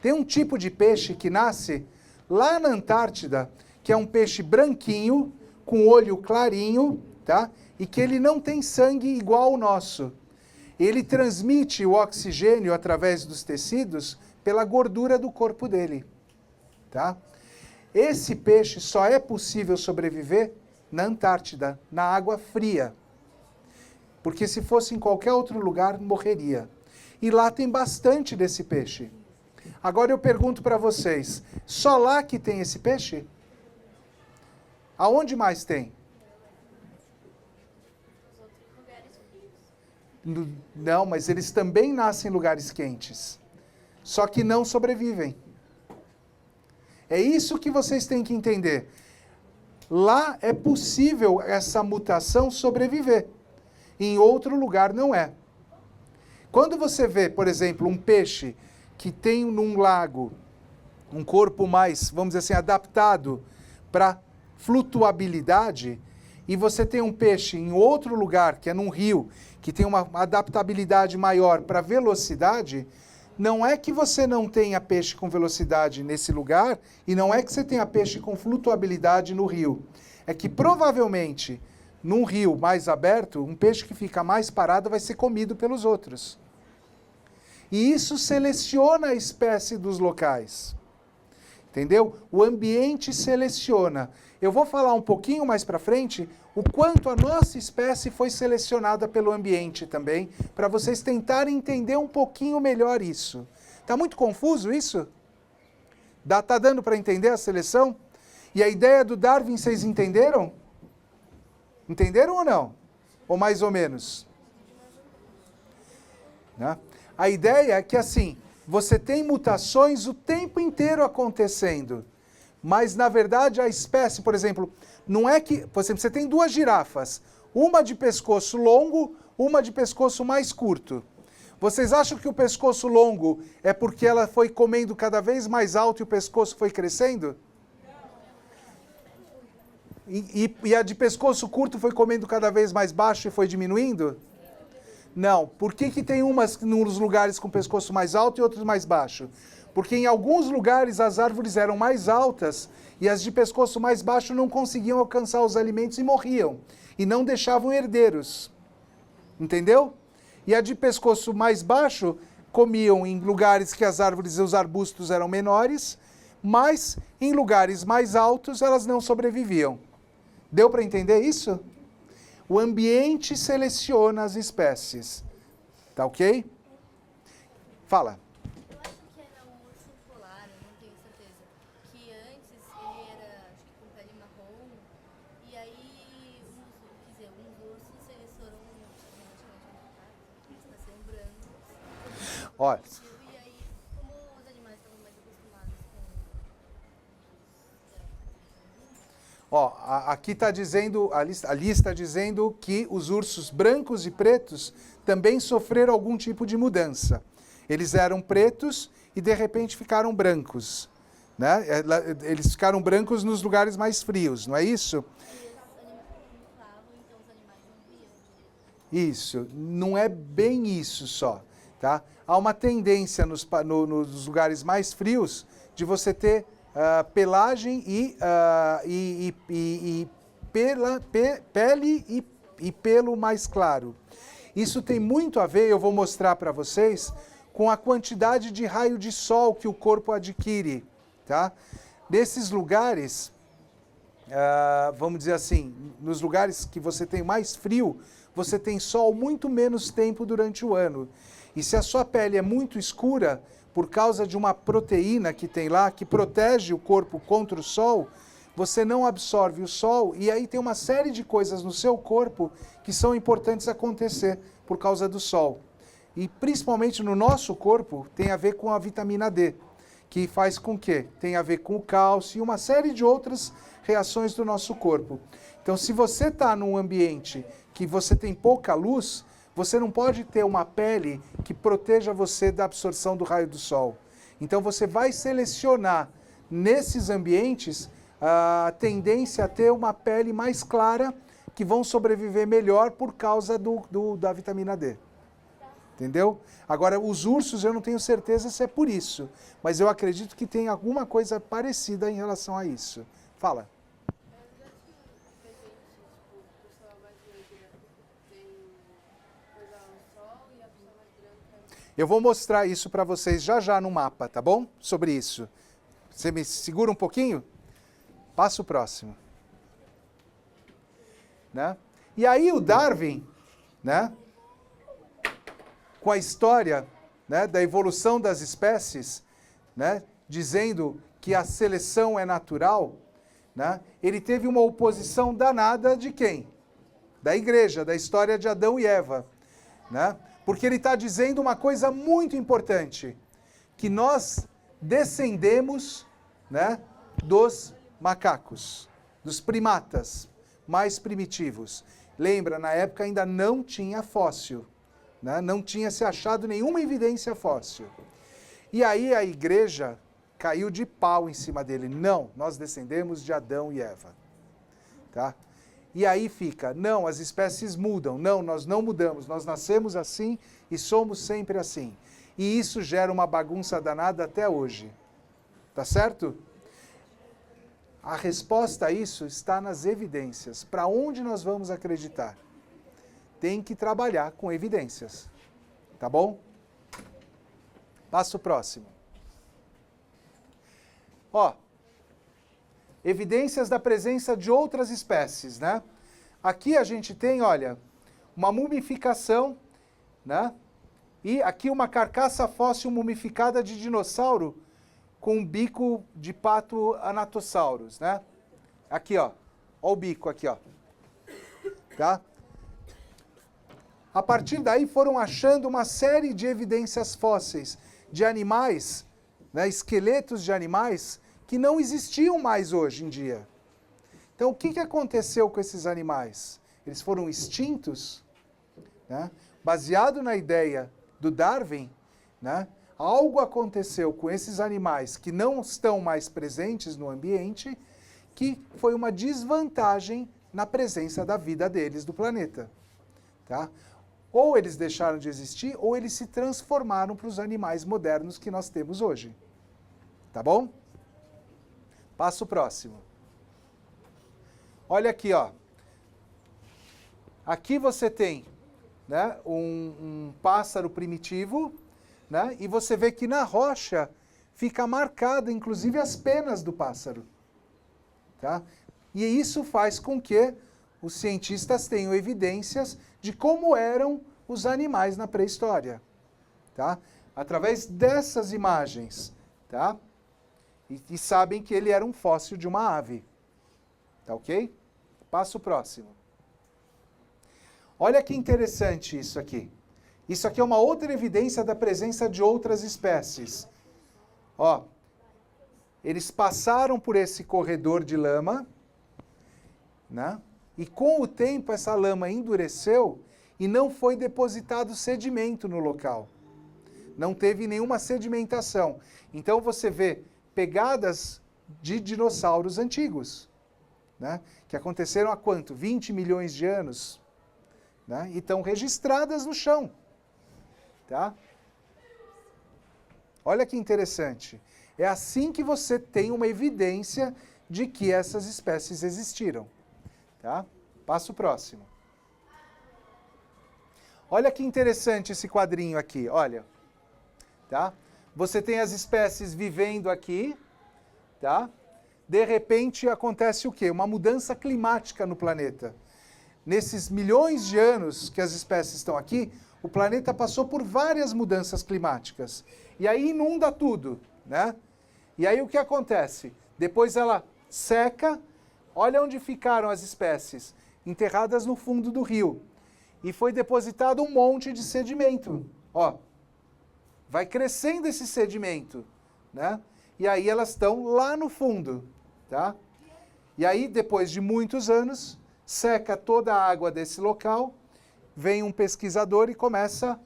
Tem um tipo de peixe que nasce lá na Antártida, que é um peixe branquinho, com olho clarinho, tá? E que ele não tem sangue igual ao nosso. Ele transmite o oxigênio através dos tecidos pela gordura do corpo dele. Tá? Esse peixe só é possível sobreviver na Antártida, na água fria. Porque se fosse em qualquer outro lugar, morreria. E lá tem bastante desse peixe. Agora eu pergunto para vocês, só lá que tem esse peixe? Aonde mais tem? Não, mas eles também nascem em lugares quentes. Só que não sobrevivem. É isso que vocês têm que entender. Lá é possível essa mutação sobreviver. Em outro lugar não é. Quando você vê, por exemplo, um peixe que tem num lago um corpo mais, vamos dizer assim, adaptado para flutuabilidade, e você tem um peixe em outro lugar, que é num rio, que tem uma adaptabilidade maior para velocidade, não é que você não tenha peixe com velocidade nesse lugar, e não é que você tenha peixe com flutuabilidade no rio. é que provavelmente num rio mais aberto, um peixe que fica mais parado vai ser comido pelos outros. E isso seleciona a espécie dos locais. Entendeu? O ambiente seleciona. Eu vou falar um pouquinho mais para frente o quanto a nossa espécie foi selecionada pelo ambiente também, para vocês tentarem entender um pouquinho melhor isso. Tá muito confuso isso? Tá dando para entender a seleção? E a ideia do Darwin, vocês entenderam? Entenderam ou não? Ou mais ou menos? Né? A ideia é que assim, você tem mutações o tempo inteiro acontecendo. Mas, na verdade, a espécie, por exemplo, não é que... Por exemplo, você tem duas girafas. Uma de pescoço longo, uma de pescoço mais curto. Vocês acham que o pescoço longo é porque ela foi comendo cada vez mais alto e o pescoço foi crescendo? E a de pescoço curto foi comendo cada vez mais baixo e foi diminuindo? Não. Por que tem umas nos lugares com pescoço mais alto e outros mais baixo? Porque em alguns lugares as árvores eram mais altas e as de pescoço mais baixo não conseguiam alcançar os alimentos e morriam. E não deixavam herdeiros. Entendeu? E a de pescoço mais baixo comiam em lugares que as árvores e os arbustos eram menores, mas em lugares mais altos elas não sobreviviam. Deu para entender isso? O ambiente seleciona as espécies. Tá ok? Fala. Eu acho que era um urso polar, eu não tenho certeza. Que antes ele era, acho que com pele marrom. E aí, uns ursos eles foram geneticamente modificados, eles nasceram brancos. Olha. E aí, como os animais estavam mais acostumados com... Ó, aqui está dizendo, ali está dizendo que os ursos brancos e pretos também sofreram algum tipo de mudança. Eles eram pretos e de repente ficaram brancos. Né? Eles ficaram brancos nos lugares mais frios, não é isso? Isso, não é bem isso só. Tá? Há uma tendência nos lugares mais frios de você ter pelagem pele e pelo mais claro. Isso tem muito a ver, eu vou mostrar para vocês, com a quantidade de raio de sol que o corpo adquire. Tá? Nesses lugares, vamos dizer assim, nos lugares que você tem mais frio, você tem sol muito menos tempo durante o ano. E se a sua pele é muito escura, por causa de uma proteína que tem lá, que protege o corpo contra o sol, você não absorve o sol e aí tem uma série de coisas no seu corpo que são importantes acontecer por causa do sol. E principalmente no nosso corpo tem a ver com a vitamina D, que faz com que? Tem a ver com o cálcio e uma série de outras reações do nosso corpo. Então se você está num ambiente que você tem pouca luz, você não pode ter uma pele que proteja você da absorção do raio do sol. Então você vai selecionar nesses ambientes a tendência a ter uma pele mais clara, que vão sobreviver melhor por causa da vitamina D. Entendeu? Agora, os ursos eu não tenho certeza se é por isso, mas eu acredito que tem alguma coisa parecida em relação a isso. Fala. Eu vou mostrar isso para vocês já no mapa, tá bom? Sobre isso. Você me segura um pouquinho? Passa o próximo. Né? E aí o Darwin, né, com a história, né, da evolução das espécies, né, dizendo que a seleção é natural, né, ele teve uma oposição danada de quem? Da igreja, da história de Adão e Eva. Né? Porque ele está dizendo uma coisa muito importante, que nós descendemos, né, dos macacos, dos primatas mais primitivos. Lembra, na época ainda não tinha fóssil, né? Não tinha se achado nenhuma evidência fóssil. E aí a igreja caiu de pau em cima dele. Não, nós descendemos de Adão e Eva. Tá? E aí fica, não, as espécies mudam. Não, nós não mudamos, nós nascemos assim e somos sempre assim. E isso gera uma bagunça danada até hoje. Tá certo? A resposta a isso está nas evidências. Para onde nós vamos acreditar? Tem que trabalhar com evidências. Tá bom? Passo próximo. Ó, evidências da presença de outras espécies, né? Aqui a gente tem, olha, uma mumificação, né? E aqui uma carcaça fóssil mumificada de dinossauro com um bico de pato anatossauros, né? Aqui, ó. Ó o bico aqui, ó. Tá? A partir daí foram achando uma série de evidências fósseis de animais, né, esqueletos de animais que não existiam mais hoje em dia. Então, o que aconteceu com esses animais? Eles foram extintos, né? Baseado na ideia do Darwin, né? Algo aconteceu com esses animais que não estão mais presentes no ambiente, que foi uma desvantagem na presença da vida deles do planeta. Tá? Ou eles deixaram de existir, ou eles se transformaram para os animais modernos que nós temos hoje. Tá bom? Passo próximo. Olha aqui, ó. Aqui você tem, né, um pássaro primitivo, né, e você vê que na rocha fica marcada, inclusive, as penas do pássaro. Tá? E isso faz com que os cientistas tenham evidências de como eram os animais na pré-história. Tá? Através dessas imagens. Tá? E sabem que ele era um fóssil de uma ave. Tá ok? Passo próximo. Olha que interessante isso aqui. Isso aqui é uma outra evidência da presença de outras espécies. Ó, eles passaram por esse corredor de lama, né? E com o tempo essa lama endureceu e não foi depositado sedimento no local. Não teve nenhuma sedimentação. Então você vê pegadas de dinossauros antigos, né? Que aconteceram há quanto? 20 milhões de anos. Né? E estão registradas no chão. Tá? Olha que interessante. É assim que você tem uma evidência de que essas espécies existiram. Tá? Passo próximo. Olha que interessante esse quadrinho aqui, olha. Tá? Você tem as espécies vivendo aqui, tá? De repente acontece o quê? Uma mudança climática no planeta. Nesses milhões de anos que as espécies estão aqui, o planeta passou por várias mudanças climáticas. E aí inunda tudo, né? E aí o que acontece? Depois ela seca, olha onde ficaram as espécies, enterradas no fundo do rio. E foi depositado um monte de sedimento, ó. Vai crescendo esse sedimento, né? E aí elas estão lá no fundo, tá? E aí, depois de muitos anos, seca toda a água desse local, vem um pesquisador e começa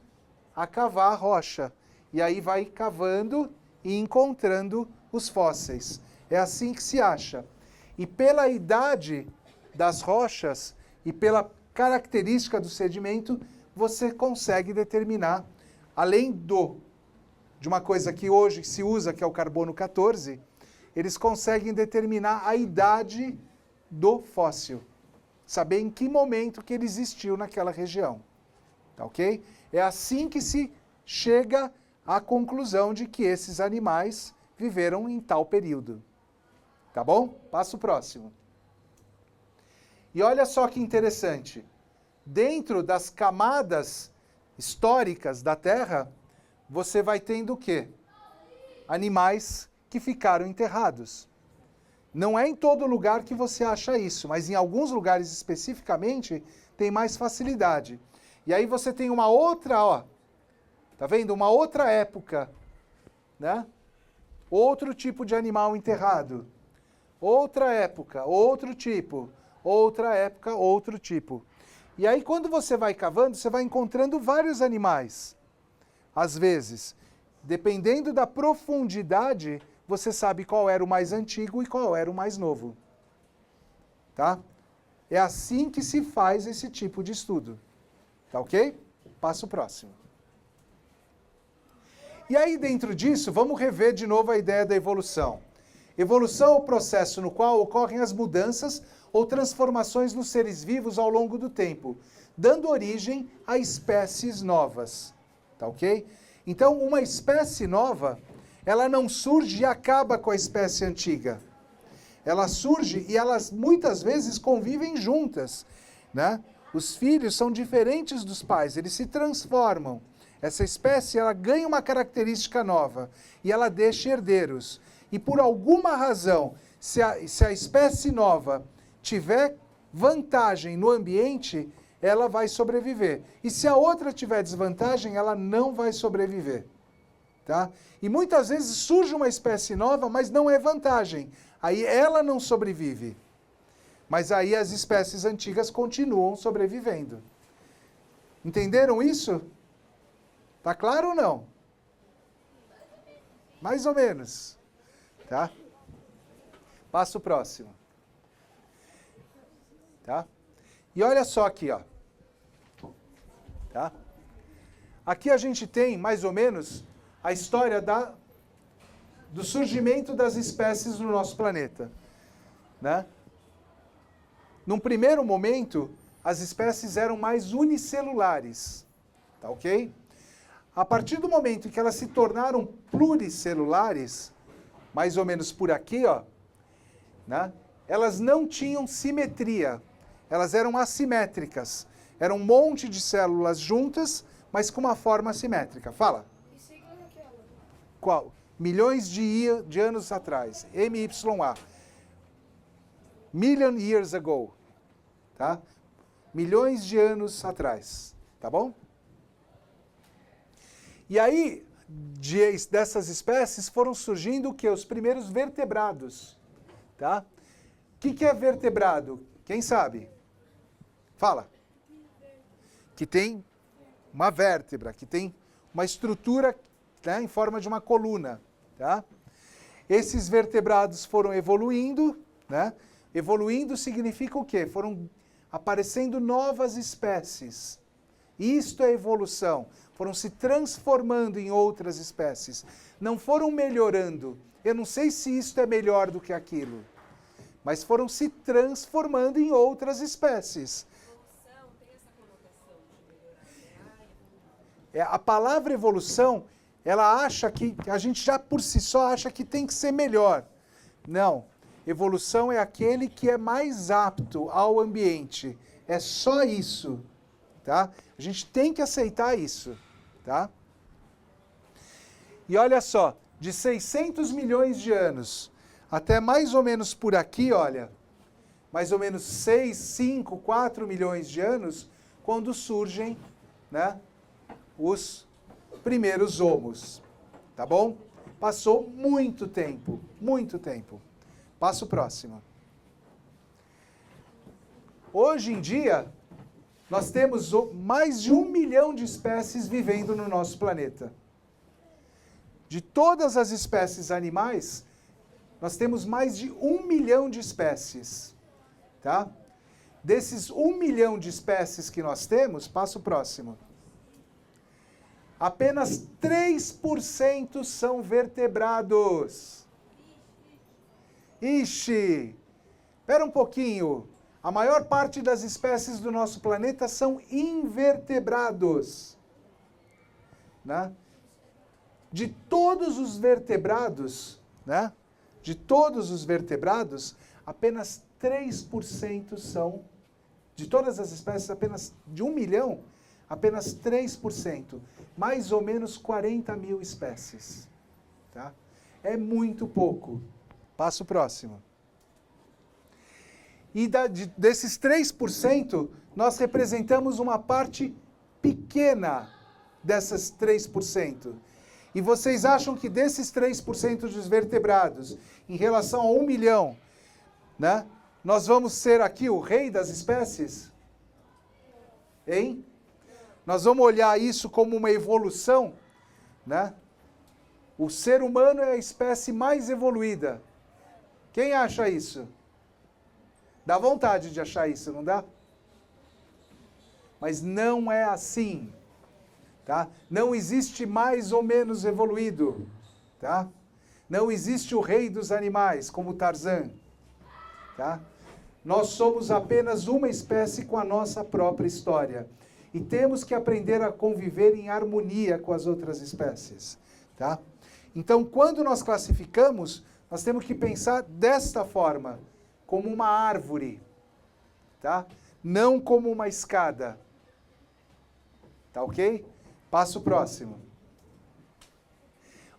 a cavar a rocha. E aí vai cavando e encontrando os fósseis. É assim que se acha. E pela idade das rochas e pela característica do sedimento, você consegue determinar, além de uma coisa que hoje se usa, que é o carbono 14, eles conseguem determinar a idade do fóssil. Saber em que momento que ele existiu naquela região. Tá ok? É assim que se chega à conclusão de que esses animais viveram em tal período. Tá bom? Passo próximo. E olha só que interessante. Dentro das camadas históricas da Terra, você vai tendo o quê? Animais que ficaram enterrados. Não é em todo lugar que você acha isso, mas em alguns lugares especificamente tem mais facilidade. E aí você tem uma outra, ó, tá vendo? Uma outra época, né? Outro tipo de animal enterrado. Outra época, outro tipo. Outra época, outro tipo. E aí quando você vai cavando, você vai encontrando vários animais. Às vezes, dependendo da profundidade, você sabe qual era o mais antigo e qual era o mais novo. Tá? É assim que se faz esse tipo de estudo. Tá ok? Passo próximo. E aí, dentro disso, vamos rever de novo a ideia da evolução. Evolução é o processo no qual ocorrem as mudanças ou transformações nos seres vivos ao longo do tempo, dando origem a espécies novas. Tá ok? Então, uma espécie nova, ela não surge e acaba com a espécie antiga. Ela surge e elas muitas vezes convivem juntas, né? Os filhos são diferentes dos pais, eles se transformam. Essa espécie, ela ganha uma característica nova e ela deixa herdeiros. E por alguma razão, se a espécie nova tiver vantagem no ambiente, ela vai sobreviver. E se a outra tiver desvantagem, ela não vai sobreviver. Tá? E muitas vezes surge uma espécie nova, mas não é vantagem. Aí ela não sobrevive. Mas aí as espécies antigas continuam sobrevivendo. Entenderam isso? Tá claro ou não? Mais ou menos. Tá? Passo próximo. Tá? E olha só aqui, ó. Tá? Aqui a gente tem, mais ou menos, a história do surgimento das espécies no nosso planeta. Né? Num primeiro momento, as espécies eram mais unicelulares. Tá ok? A partir do momento em que elas se tornaram pluricelulares, mais ou menos por aqui, ó, né? Elas não tinham simetria. Elas eram assimétricas. Era um monte de células juntas, mas com uma forma assimétrica. Fala. Que sigla é aquela? Qual? Milhões de anos atrás. MYA. Million years ago. Tá? Milhões de anos atrás. Tá bom? E aí, dessas espécies foram surgindo o quê? Os primeiros vertebrados. Tá? O que é vertebrado? Quem sabe? Fala. Que tem uma vértebra, que tem uma estrutura, né, em forma de uma coluna. Tá? Esses vertebrados foram evoluindo. Né? Evoluindo significa o quê? Foram aparecendo novas espécies. Isto é evolução. Foram se transformando em outras espécies. Não foram melhorando. Eu não sei se isto é melhor do que aquilo. Mas foram se transformando em outras espécies. Evolução tem essa conotação de melhorar. A palavra evolução, ela acha que, a gente já por si só acha que tem que ser melhor. Não. Evolução é aquele que é mais apto ao ambiente. É só isso. Tá? A gente tem que aceitar isso. Tá? E olha só, de 600 milhões de anos até mais ou menos por aqui, olha, mais ou menos 6, 5, 4 milhões de anos, quando surgem, né, os primeiros homos. Tá bom? Passou muito tempo, muito tempo. Passo próximo. Hoje em dia, nós temos mais de 1 milhão de espécies vivendo no nosso planeta. De todas as espécies animais, nós temos mais de 1 milhão de espécies. Tá? Desses 1 milhão de espécies que nós temos, passo próximo. Apenas 3% são vertebrados. Ixi! Espera um pouquinho. A maior parte das espécies do nosso planeta são invertebrados. Né? De todos os vertebrados, né? De todos os vertebrados, apenas 3% são, de todas as espécies, apenas de 1 milhão, apenas 3%. Mais ou menos 40 mil espécies. Tá? É muito pouco. Passo próximo. E desses 3%, nós representamos uma parte pequena dessas 3%. E vocês acham que desses 3% dos vertebrados, em relação a 1 milhão, né, nós vamos ser aqui o rei das espécies? Hein? Nós vamos olhar isso como uma evolução, né? O ser humano é a espécie mais evoluída. Quem acha isso? Dá vontade de achar isso, não dá? Mas não é assim. Tá? Não existe mais ou menos evoluído. Tá? Não existe o rei dos animais, como Tarzan. Tá? Nós somos apenas uma espécie com a nossa própria história. E temos que aprender a conviver em harmonia com as outras espécies. Tá? Então, quando nós classificamos, nós temos que pensar desta forma, como uma árvore, tá? Não como uma escada. Tá ok? Passo próximo.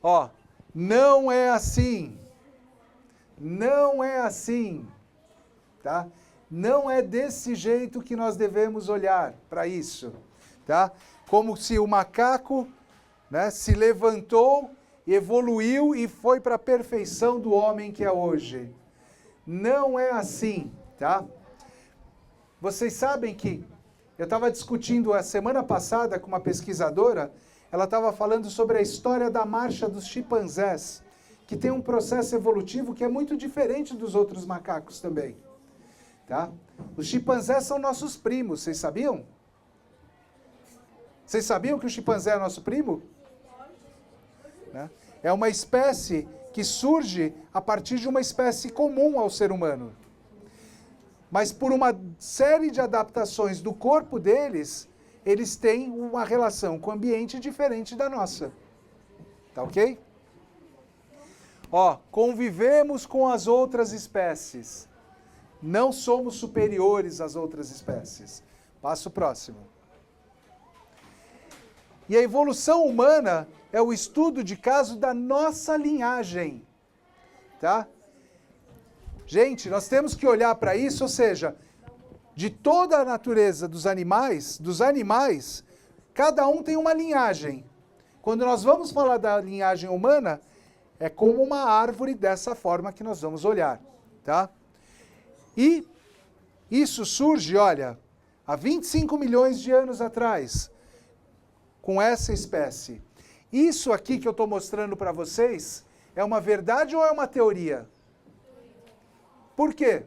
Ó, não é assim. Não é assim. Tá? Não é desse jeito que nós devemos olhar para isso. Tá? Como se o macaco, né, se levantou, evoluiu e foi para a perfeição do homem que é hoje. Não é assim, tá? Vocês sabem que eu estava discutindo a semana passada com uma pesquisadora, ela estava falando sobre a história da marcha dos chimpanzés, que tem um processo evolutivo que é muito diferente dos outros macacos também, tá? Os chimpanzés são nossos primos, vocês sabiam? Vocês sabiam que o chimpanzé é nosso primo? Né? É uma espécie que surge a partir de uma espécie comum ao ser humano. Mas por uma série de adaptações do corpo deles, eles têm uma relação com o ambiente diferente da nossa. Tá ok? Ó, convivemos com as outras espécies. Não somos superiores às outras espécies. Passo próximo. E a evolução humana é o estudo de caso da nossa linhagem. Tá? Gente, nós temos que olhar para isso, ou seja, de toda a natureza dos animais, cada um tem uma linhagem. Quando nós vamos falar da linhagem humana, é como uma árvore dessa forma que nós vamos olhar. Tá? E isso surge, olha, há 25 milhões de anos atrás, com essa espécie. Isso aqui que eu estou mostrando para vocês é uma verdade ou é uma teoria? Por quê?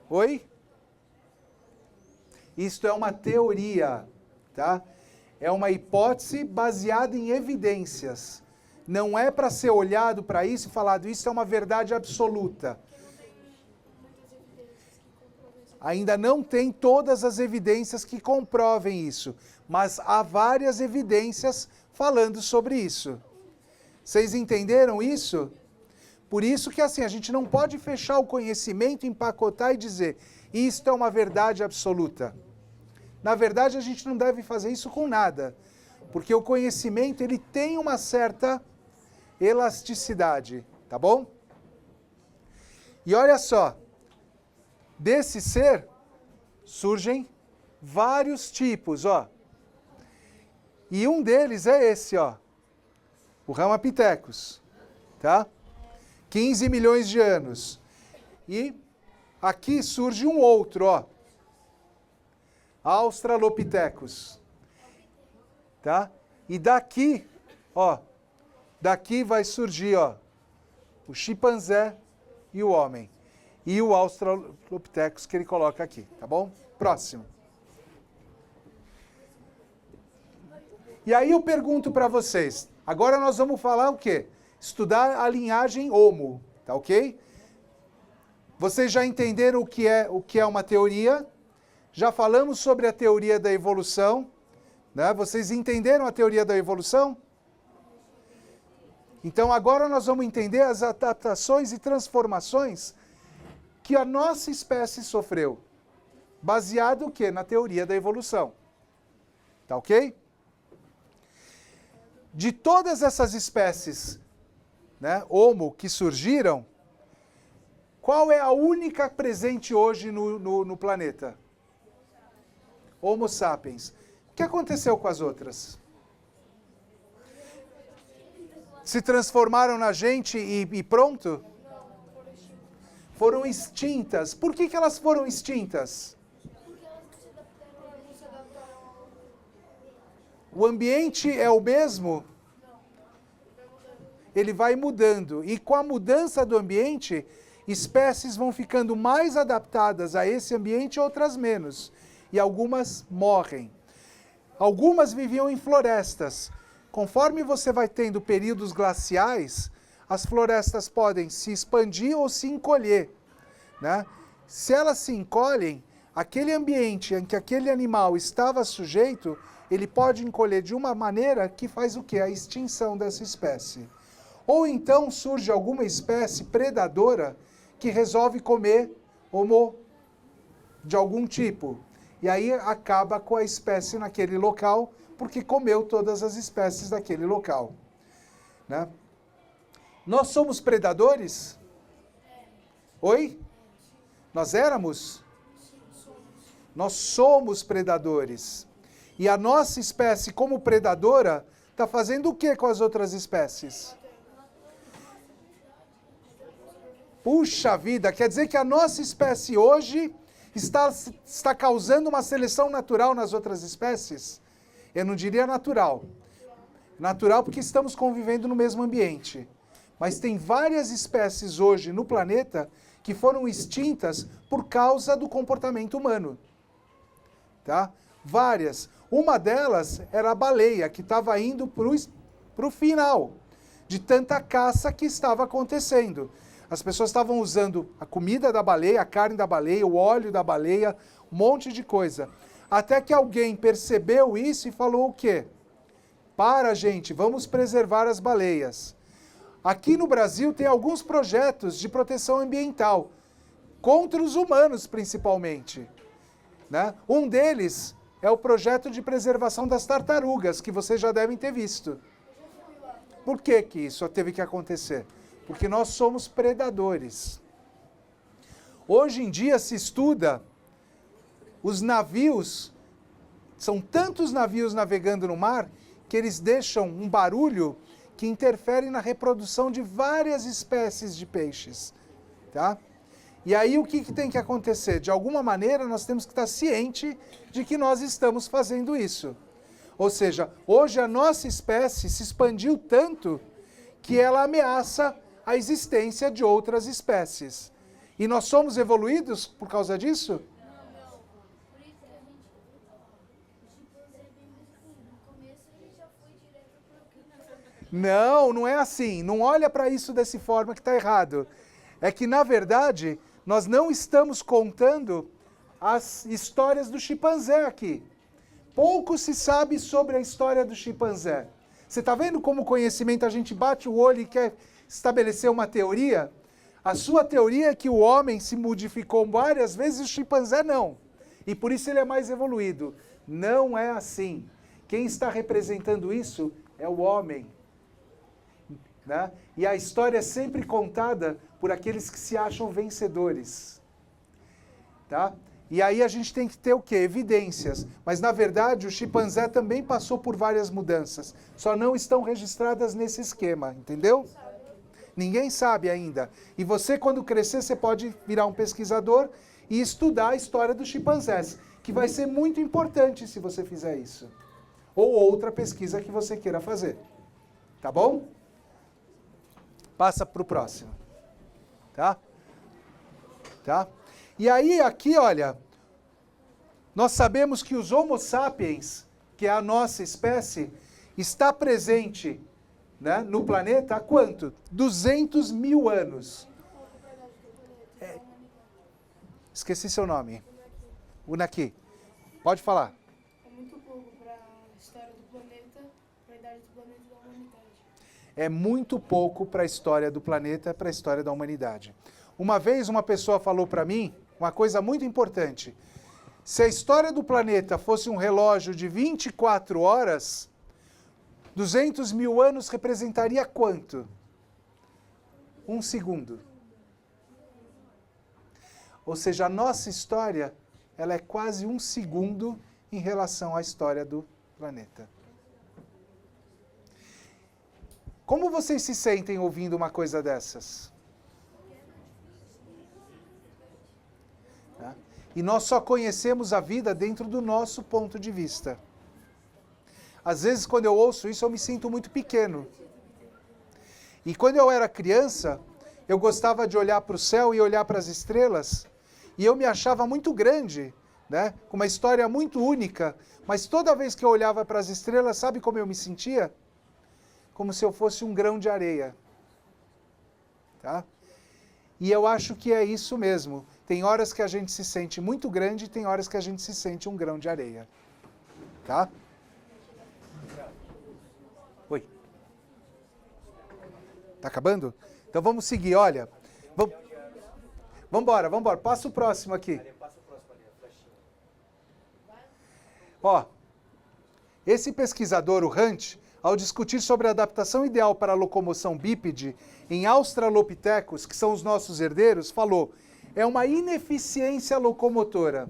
Oi? Isto é uma teoria, tá? É uma hipótese baseada em evidências. Não é para ser olhado para isso e falado, isso é uma verdade absoluta. Ainda não tem todas as evidências que comprovem isso, mas há várias evidências falando sobre isso. Vocês entenderam isso? Por isso que assim, a gente não pode fechar o conhecimento, empacotar e dizer, isto é uma verdade absoluta. Na verdade, a gente não deve fazer isso com nada, porque o conhecimento ele tem uma certa elasticidade, tá bom? E olha só, desse ser surgem vários tipos, ó. E um deles é esse, ó, o Ramapithecus, tá? 15 milhões de anos. E aqui surge um outro, ó, Australopithecus, tá? E daqui, ó, daqui vai surgir, ó, o chimpanzé e o homem. E o Australopithecus que ele coloca aqui, tá bom? Próximo. E aí eu pergunto para vocês, agora nós vamos falar o quê? Estudar a linhagem Homo, tá ok? Vocês já entenderam o que é uma teoria? Já falamos sobre a teoria da evolução, né? Vocês entenderam a teoria da evolução? Então agora nós vamos entender as adaptações e transformações que a nossa espécie sofreu, baseado o quê? Na teoria da evolução. Tá ok? De todas essas espécies, né, Homo, que surgiram, qual é a única presente hoje no planeta? Homo sapiens. O que aconteceu com as outras? Se transformaram na gente e pronto? Foram extintas. Por que elas foram extintas? O ambiente é o mesmo? Ele vai mudando. E com a mudança do ambiente, espécies vão ficando mais adaptadas a esse ambiente, outras menos. E algumas morrem. Algumas viviam em florestas. Conforme você vai tendo períodos glaciais, as florestas podem se expandir ou se encolher, né? Se elas se encolhem, aquele ambiente em que aquele animal estava sujeito, ele pode encolher de uma maneira que faz o quê? A extinção dessa espécie. Ou então surge alguma espécie predadora que resolve comer homo de algum tipo. E aí acaba com a espécie naquele local, porque comeu todas as espécies daquele local, né? Nós somos predadores? Oi? Nós éramos? Nós somos predadores. E a nossa espécie, como predadora, está fazendo o que com as outras espécies? Puxa vida, quer dizer que a nossa espécie hoje está causando uma seleção natural nas outras espécies? Eu não diria natural. Natural porque estamos convivendo no mesmo ambiente. Mas tem várias espécies hoje no planeta que foram extintas por causa do comportamento humano. Tá? Várias. Uma delas era a baleia, que estava indo para o final de tanta caça que estava acontecendo. As pessoas estavam usando a comida da baleia, a carne da baleia, o óleo da baleia, um monte de coisa. Até que alguém percebeu isso e falou o quê? Para, gente, vamos preservar as baleias. Aqui no Brasil tem alguns projetos de proteção ambiental, contra os humanos principalmente, né? Um deles é o projeto de preservação das tartarugas, que vocês já devem ter visto. Por que que isso teve que acontecer? Porque nós somos predadores. Hoje em dia se estuda os navios, são tantos navios navegando no mar, que eles deixam um barulho que interfere na reprodução de várias espécies de peixes, tá? E aí o que tem que acontecer? De alguma maneira nós temos que estar ciente de que nós estamos fazendo isso. Ou seja, hoje a nossa espécie se expandiu tanto que ela ameaça a existência de outras espécies. E nós somos evoluídos por causa disso? Não, não é assim. Não olha para isso dessa forma que está errado. É que, na verdade, nós não estamos contando as histórias do chimpanzé aqui. Pouco se sabe sobre a história do chimpanzé. Você está vendo como o conhecimento a gente bate o olho e quer estabelecer uma teoria? A sua teoria é que o homem se modificou várias vezes e o chimpanzé não. E por isso ele é mais evoluído. Não é assim. Quem está representando isso é o homem. Né? E a história é sempre contada por aqueles que se acham vencedores. Tá? E aí a gente tem que ter o quê? Evidências. Mas na verdade o chimpanzé também passou por várias mudanças. Só não estão registradas nesse esquema, entendeu? Ninguém sabe ainda. E você, quando crescer, você pode virar um pesquisador e estudar a história dos chimpanzés, que vai ser muito importante se você fizer isso. Ou outra pesquisa que você queira fazer. Tá bom? Passa para o próximo. Tá? Tá? E aí, aqui, olha, nós sabemos que os Homo sapiens, que é a nossa espécie, está presente, né, no planeta há quanto? 200 mil anos. Esqueci seu nome. Unaki. Pode falar. É muito pouco para a história do planeta, para a idade do planeta e da humanidade. É muito pouco para a história do planeta, para a história da humanidade. Uma vez uma pessoa falou para mim uma coisa muito importante. Se a história do planeta fosse um relógio de 24 horas, 200 mil anos representaria quanto? 1 segundo. Ou seja, a nossa história, ela é quase 1 segundo em relação à história do planeta. Como vocês se sentem ouvindo uma coisa dessas? Tá? E nós só conhecemos a vida dentro do nosso ponto de vista. Às vezes, quando eu ouço isso, eu me sinto muito pequeno. E quando eu era criança, eu gostava de olhar para o céu e olhar para as estrelas, e eu me achava muito grande, né? Com uma história muito única, mas toda vez que eu olhava para as estrelas, sabe como eu me sentia? como se eu fosse um grão de areia. Tá? E eu acho que é isso mesmo. Tem horas que a gente se sente muito grande e tem horas que a gente se sente um grão de areia. Tá? Oi. Tá acabando? Então vamos seguir, olha. Vamos embora. Passa o próximo aqui. Ó, esse pesquisador, o Hunt, ao discutir sobre a adaptação ideal para a locomoção bípede em australopitecos, que são os nossos herdeiros, falou, é uma ineficiência locomotora.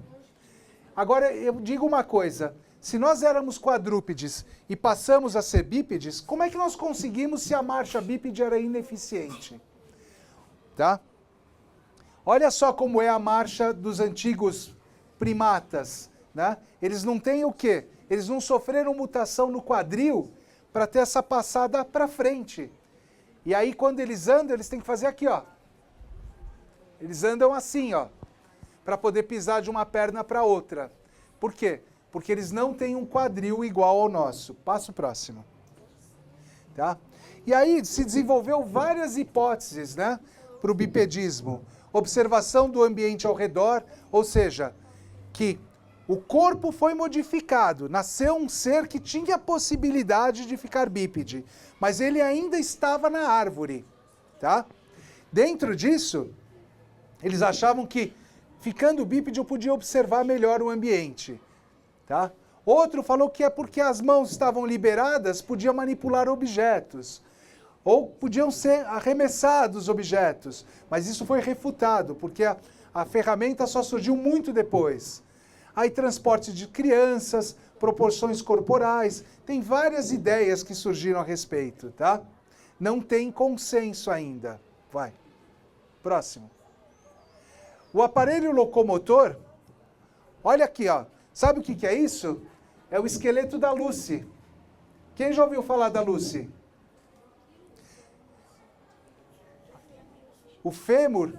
Agora, eu digo uma coisa, se nós éramos quadrúpedes e passamos a ser bípedes, como é que nós conseguimos se a marcha bípede era ineficiente? Tá? Olha só como é a marcha dos antigos primatas, né? Eles não têm o quê? Eles não sofreram mutação no quadril para ter essa passada para frente. E aí, quando eles andam, eles têm que fazer aqui, ó. Eles andam assim, ó, para poder pisar de uma perna para outra. Por quê? Porque eles não têm um quadril igual ao nosso. Passa o próximo. Tá? E aí se desenvolveu várias hipóteses, né, para o bipedismo. Observação do ambiente ao redor, ou seja, que o corpo foi modificado, nasceu um ser que tinha a possibilidade de ficar bípede, mas ele ainda estava na árvore, tá? Dentro disso, eles achavam que, ficando bípede, eu podia observar melhor o ambiente, tá? Outro falou que é porque as mãos estavam liberadas, podia manipular objetos, ou podiam ser arremessados objetos, mas isso foi refutado, porque a ferramenta só surgiu muito depois. Aí transporte de crianças, proporções corporais, tem várias ideias que surgiram a respeito, tá? Não tem consenso ainda. Vai. Próximo. O aparelho locomotor, olha aqui, ó. Sabe o que é isso? É o esqueleto da Lucy. Quem já ouviu falar da Lucy? O fêmur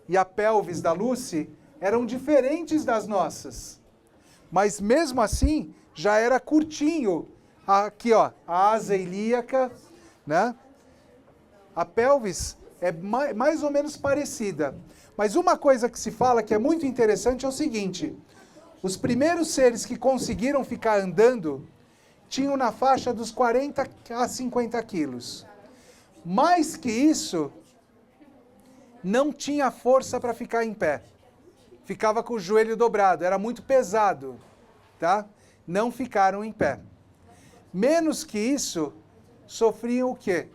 e a pelvis da Lucy eram diferentes das nossas. Mas mesmo assim, já era curtinho. Aqui, ó, a asa ilíaca, né? A pelvis é mais ou menos parecida. Mas uma coisa que se fala que é muito interessante é o seguinte. Os primeiros seres que conseguiram ficar andando tinham na faixa dos 40 a 50 quilos. Mais que isso, não tinha força para ficar em pé. Ficava com o joelho dobrado, era muito pesado, tá? Não ficaram em pé. Menos que isso, sofriam o quê?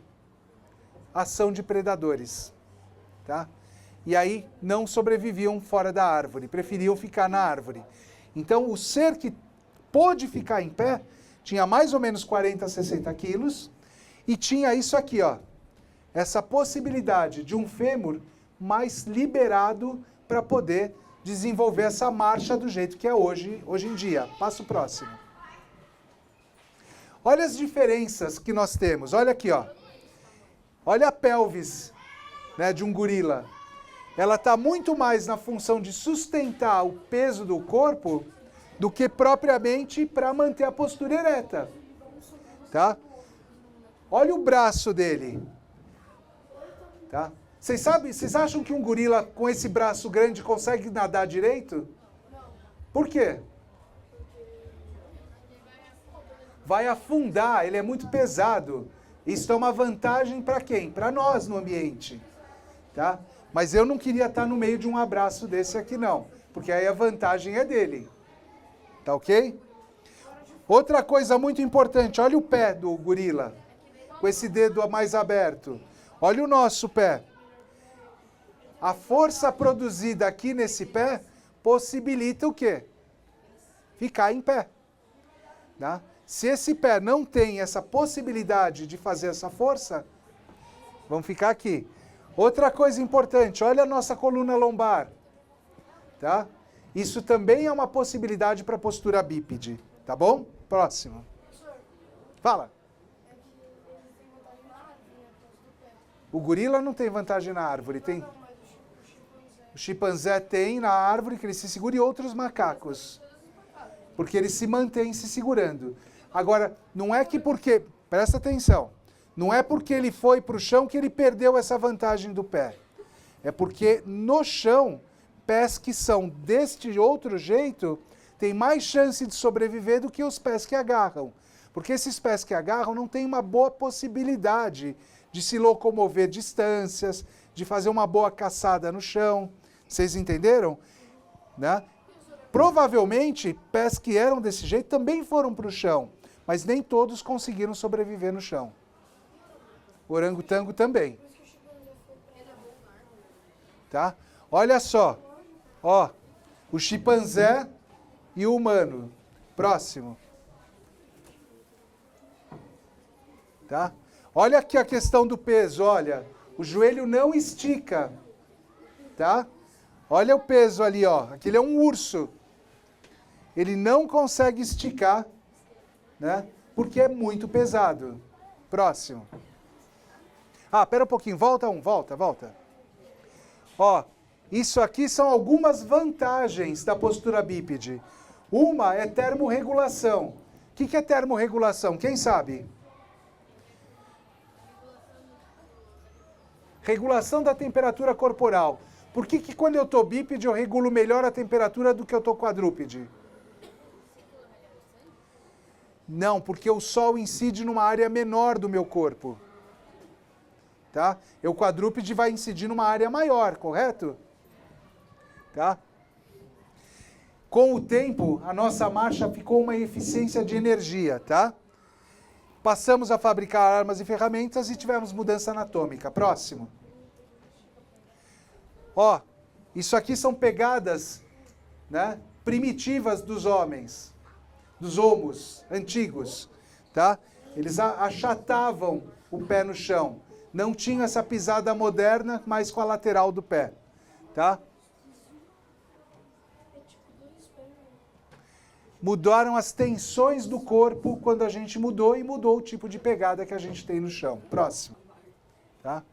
Ação de predadores, tá? E aí não sobreviviam fora da árvore, preferiam ficar na árvore. Então o ser que pôde ficar em pé tinha mais ou menos 40 a 60 quilos e tinha isso aqui, ó. Essa possibilidade de um fêmur mais liberado para poder desenvolver essa marcha do jeito que é hoje em dia. Passa o próximo. Olha as diferenças que nós temos. Olha aqui, ó. Olha a pelvis, né, de um gorila. Ela está muito mais na função de sustentar o peso do corpo do que propriamente para manter a postura ereta. Tá? Olha o braço dele. Tá? Vocês acham que um gorila com esse braço grande consegue nadar direito? Por quê? Vai afundar, ele é muito pesado. Isso é uma vantagem para quem? Para nós no ambiente. Tá? Mas eu não queria estar no meio de um abraço desse aqui não, porque aí a vantagem é dele. Tá ok? Outra coisa muito importante, olha o pé do gorila, com esse dedo mais aberto. Olha o nosso pé. A força produzida aqui nesse pé possibilita o quê? Ficar em pé. Tá? Se esse pé não tem essa possibilidade de fazer essa força, vamos ficar aqui. Outra coisa importante, olha a nossa coluna lombar. Tá? Isso também é uma possibilidade para a postura bípede. Tá bom? Próximo. Fala. O gorila não tem vantagem na árvore, tem? O chimpanzé tem na árvore que ele se segura e outros macacos. Porque ele se mantém se segurando. Agora, não é que porque... Presta atenção. Não é porque ele foi para o chão que ele perdeu essa vantagem do pé. É porque no chão, pés que são deste outro jeito têm mais chance de sobreviver do que os pés que agarram. Porque esses pés que agarram não têm uma boa possibilidade de se locomover distâncias, de fazer uma boa caçada no chão. Vocês entenderam? Né? Provavelmente, pés que eram desse jeito também foram para o chão, mas nem todos conseguiram sobreviver no chão. O orangotango também. Tá? Olha só. Ó, o chimpanzé e o humano. Próximo. Tá? Olha aqui a questão do peso, olha. O joelho não estica. Tá? Olha o peso ali, ó. Aquele é um urso. Ele não consegue esticar, né? Porque é muito pesado. Próximo. Ah, pera um pouquinho. Volta. Ó, isso aqui são algumas vantagens da postura bípede. Uma é termorregulação. O que é termorregulação? Quem sabe? Regulação da temperatura corporal. Por que quando eu estou bípede eu regulo melhor a temperatura do que eu estou quadrúpede? Não, porque o sol incide numa área menor do meu corpo. Tá? O quadrúpede vai incidir numa área maior, correto? Tá? Com o tempo, a nossa marcha ficou uma eficiência de energia, tá? Passamos a fabricar armas e ferramentas e tivemos mudança anatômica. Próximo. Ó, isso aqui são pegadas, né, primitivas dos homens, dos homos antigos, tá? Eles achatavam o pé no chão. Não tinha essa pisada moderna, mas com a lateral do pé, tá? Mudaram as tensões do corpo quando a gente mudou e mudou o tipo de pegada que a gente tem no chão. Próximo. Tá?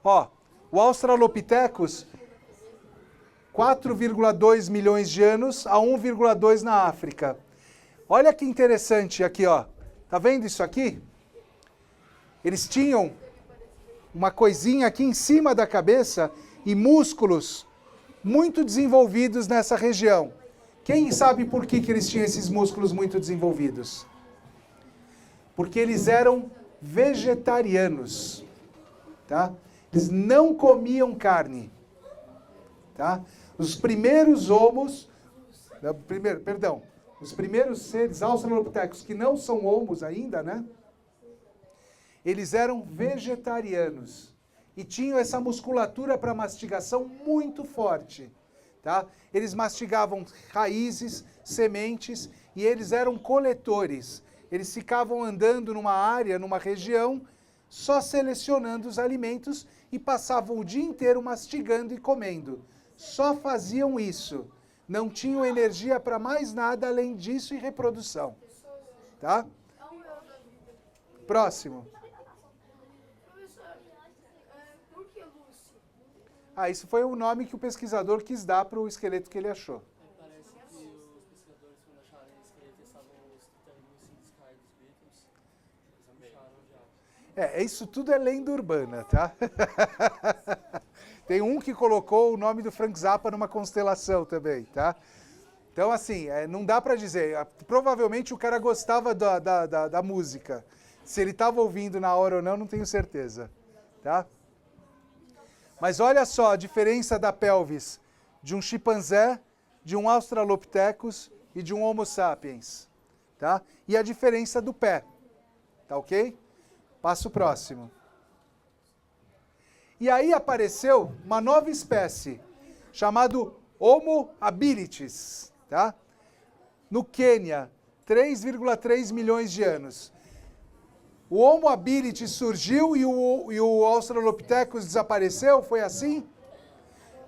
Ó, o Australopithecus, 4,2 milhões de anos a 1,2 na África. Olha que interessante aqui, ó. Tá vendo isso aqui? Eles tinham uma coisinha aqui em cima da cabeça e músculos muito desenvolvidos nessa região. Quem sabe por que eles tinham esses músculos muito desenvolvidos? Porque eles eram vegetarianos, tá? Eles não comiam carne, tá? Os primeiros homos, os primeiros seres australopithecus que não são homos ainda, né? Eles eram vegetarianos e tinham essa musculatura para mastigação muito forte. Tá? Eles mastigavam raízes, sementes e eles eram coletores. Eles ficavam andando numa área, numa região, só selecionando os alimentos e passavam o dia inteiro mastigando e comendo. Só faziam isso. Não tinham energia para mais nada além disso e reprodução. Tá? Próximo. Ah, isso foi o nome que o pesquisador quis dar para o esqueleto que ele achou. Parece que os pesquisadores, quando acharam esse esqueleto, estavam escutando música dos Sky dos Beatles. Eles acharam já. Isso tudo é lenda urbana, tá? Tem um que colocou o nome do Frank Zappa numa constelação também, tá? Então, assim, não dá para dizer. Provavelmente o cara gostava da música. Se ele estava ouvindo na hora ou não tenho certeza, tá? Mas olha só a diferença da pelvis de um chimpanzé, de um Australopithecus e de um Homo sapiens, tá? E a diferença do pé, tá ok? Passo próximo. E aí apareceu uma nova espécie, chamado Homo habilis, tá? No Quênia, 3,3 milhões de anos. O Homo habilis surgiu e o Australopithecus desapareceu? Foi assim?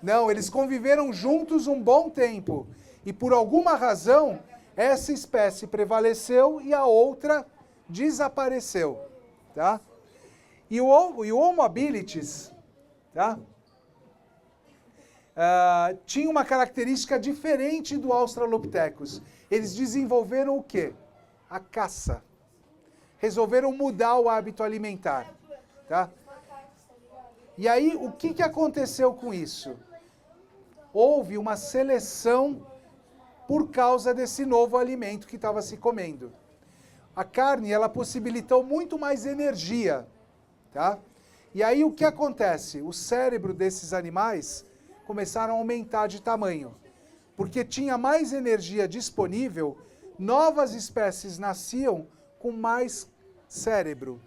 Não, eles conviveram juntos um bom tempo. E por alguma razão, essa espécie prevaleceu e a outra desapareceu. Tá? E o Homo habilis, tá? Tinha uma característica diferente do Australopithecus. Eles desenvolveram o quê? A caça. Resolveram mudar o hábito alimentar. Tá? E aí, o que aconteceu com isso? Houve uma seleção por causa desse novo alimento que estava se comendo. A carne, ela possibilitou muito mais energia, tá? E aí o que acontece? O cérebro desses animais começaram a aumentar de tamanho. Porque tinha mais energia disponível, novas espécies nasciam com mais cérebro.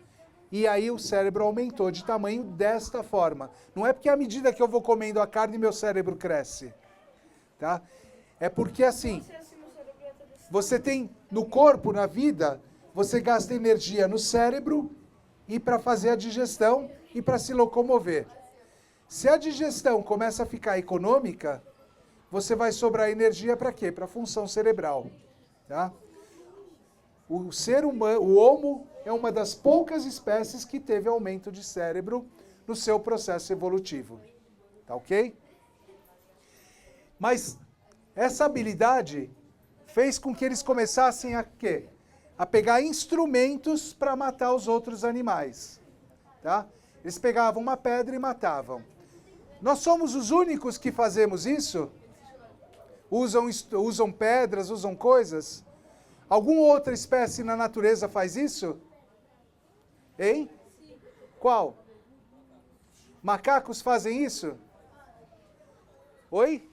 E aí o cérebro aumentou de tamanho desta forma. Não é porque à medida que eu vou comendo a carne, meu cérebro cresce. Tá? É porque assim, você tem no corpo, na vida, você gasta energia no cérebro e para fazer a digestão e para se locomover. Se a digestão começa a ficar econômica, você vai sobrar energia para quê? Para a função cerebral. Tá? O ser humano, o Homo, é uma das poucas espécies que teve aumento de cérebro no seu processo evolutivo. Tá ok? Mas essa habilidade fez com que eles começassem a quê? A pegar instrumentos para matar os outros animais. Tá? Eles pegavam uma pedra e matavam. Nós somos os únicos que fazemos isso? Usam pedras, usam coisas? Alguma outra espécie na natureza faz isso? Hein? Qual? Macacos fazem isso? Oi?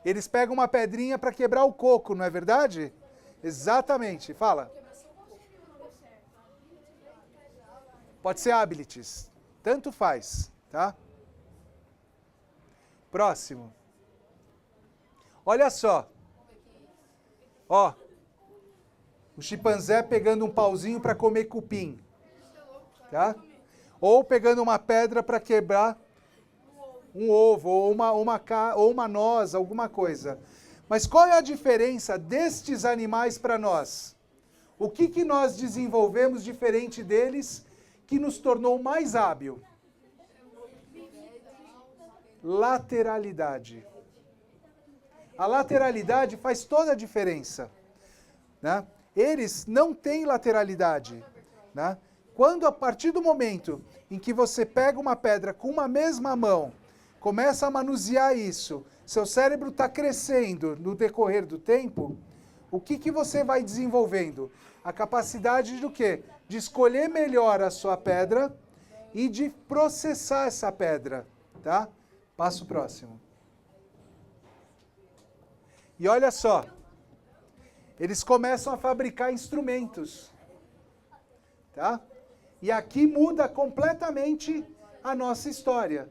Eles pegam uma pedrinha para quebrar o coco, não é verdade? Exatamente. Fala. Pode ser abilities. Tanto faz, tá? Próximo. Olha só. Ó. O chimpanzé pegando um pauzinho para comer cupim. Tá? Ou pegando uma pedra para quebrar um ovo, ou uma noz, alguma coisa. Mas qual é a diferença destes animais para nós? O que nós desenvolvemos diferente deles que nos tornou mais hábil? Lateralidade. A lateralidade faz toda a diferença. Né? Eles não têm lateralidade. Né? Quando, a partir do momento em que você pega uma pedra com uma mesma mão, começa a manusear isso, seu cérebro está crescendo no decorrer do tempo, o que você vai desenvolvendo? A capacidade do quê? De escolher melhor a sua pedra e de processar essa pedra. Tá? Passo próximo. E olha só, eles começam a fabricar instrumentos. Tá? E aqui muda completamente a nossa história.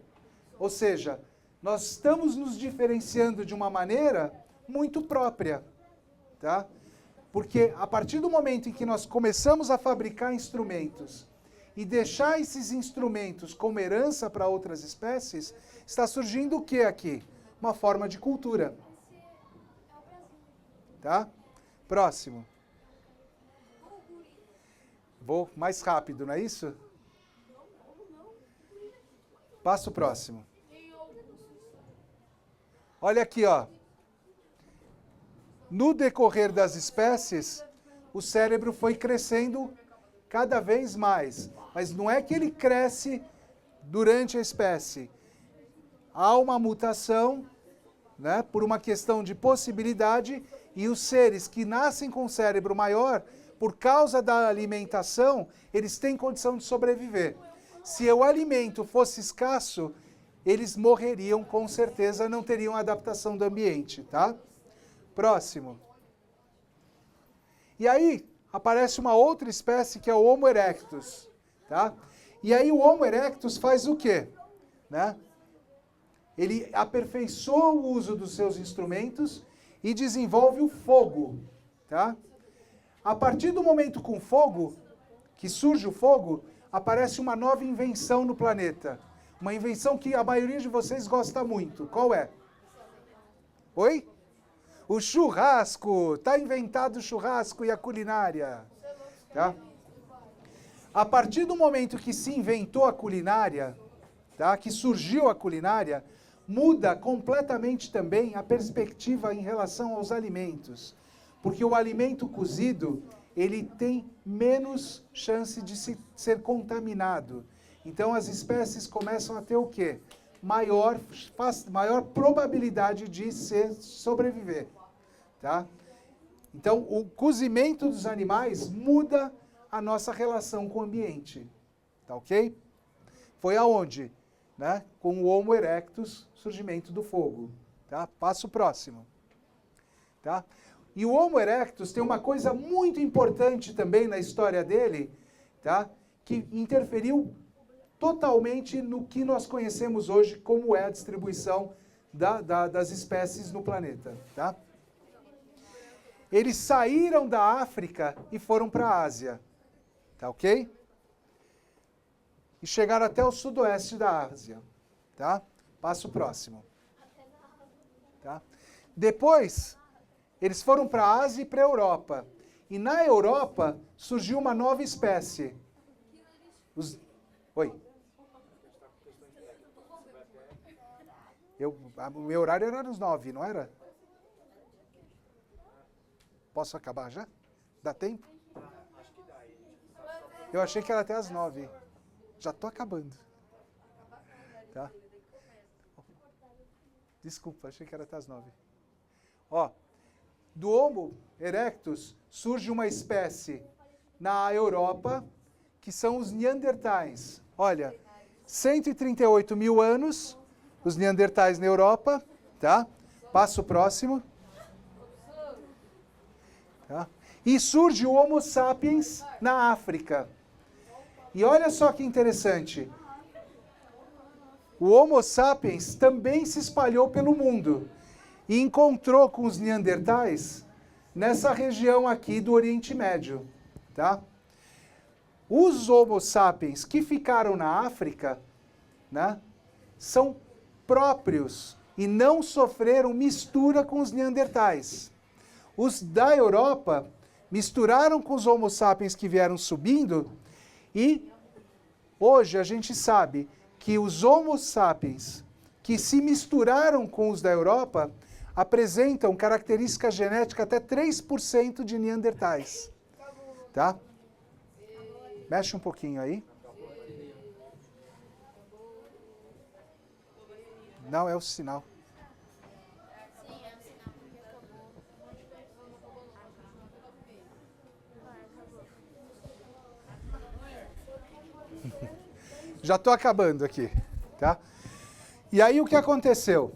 Ou seja, nós estamos nos diferenciando de uma maneira muito própria. Tá? Porque a partir do momento em que nós começamos a fabricar instrumentos e deixar esses instrumentos como herança para outras espécies, está surgindo o que aqui? Uma forma de cultura. Tá? Próximo. Vou mais rápido, não é isso? Passo próximo. Olha aqui, ó. No decorrer das espécies, o cérebro foi crescendo cada vez mais. Mas não é que ele cresce durante a espécie. Há uma mutação, né, por uma questão de possibilidade, e os seres que nascem com um cérebro maior, por causa da alimentação, eles têm condição de sobreviver. Se o alimento fosse escasso, eles morreriam com certeza, não teriam adaptação do ambiente, tá? Próximo. E aí, aparece uma outra espécie que é o Homo erectus, tá? E aí o Homo erectus faz o quê? Né? Ele aperfeiçoa o uso dos seus instrumentos e desenvolve o fogo, tá? A partir do momento com fogo, que surge o fogo, aparece uma nova invenção no planeta. Uma invenção que a maioria de vocês gosta muito. Qual é? Oi? O churrasco. Está inventado o churrasco e a culinária. Tá? A partir do momento que se inventou a culinária, tá? Que surgiu a culinária, muda completamente também a perspectiva em relação aos alimentos. Porque o alimento cozido, ele tem menos chance de ser contaminado. Então as espécies começam a ter o quê? Maior probabilidade de sobreviver. Tá? Então o cozimento dos animais muda a nossa relação com o ambiente. Tá ok? Foi aonde? Né? Com o Homo erectus, surgimento do fogo. Tá? Passo próximo. Tá? E o Homo erectus tem uma coisa muito importante também na história dele, tá? Que interferiu totalmente no que nós conhecemos hoje como é a distribuição das espécies no planeta. Tá? Eles saíram da África e foram para a Ásia. Tá ok? E chegaram até o sudoeste da Ásia. Tá? Passo próximo. Tá? Depois, eles foram para a Ásia e para a Europa. E na Europa surgiu uma nova espécie. Oi? O meu horário era às 9, não era? Posso acabar já? Dá tempo? Eu achei que era até às 9. Já estou acabando. Tá? Desculpa, achei que era até às 9. Ó, do Homo erectus surge uma espécie na Europa, que são os neandertais. Olha, 138 mil anos, os neandertais na Europa, tá? Passo próximo. Tá? E surge o Homo sapiens na África. E olha só que interessante. O Homo sapiens também se espalhou pelo mundo e encontrou com os neandertais nessa região aqui do Oriente Médio. Tá? Os Homo sapiens que ficaram na África, né, são próprios e não sofreram mistura com os neandertais. Os da Europa misturaram com os Homo sapiens que vieram subindo e hoje a gente sabe que os Homo sapiens que se misturaram com os da Europa apresentam característica genética até 3% de neandertais. Tá? Mexe um pouquinho aí. Não, é o sinal. Sim, é o sinal porque acabou. Já estou acabando aqui, tá? E aí o que aconteceu?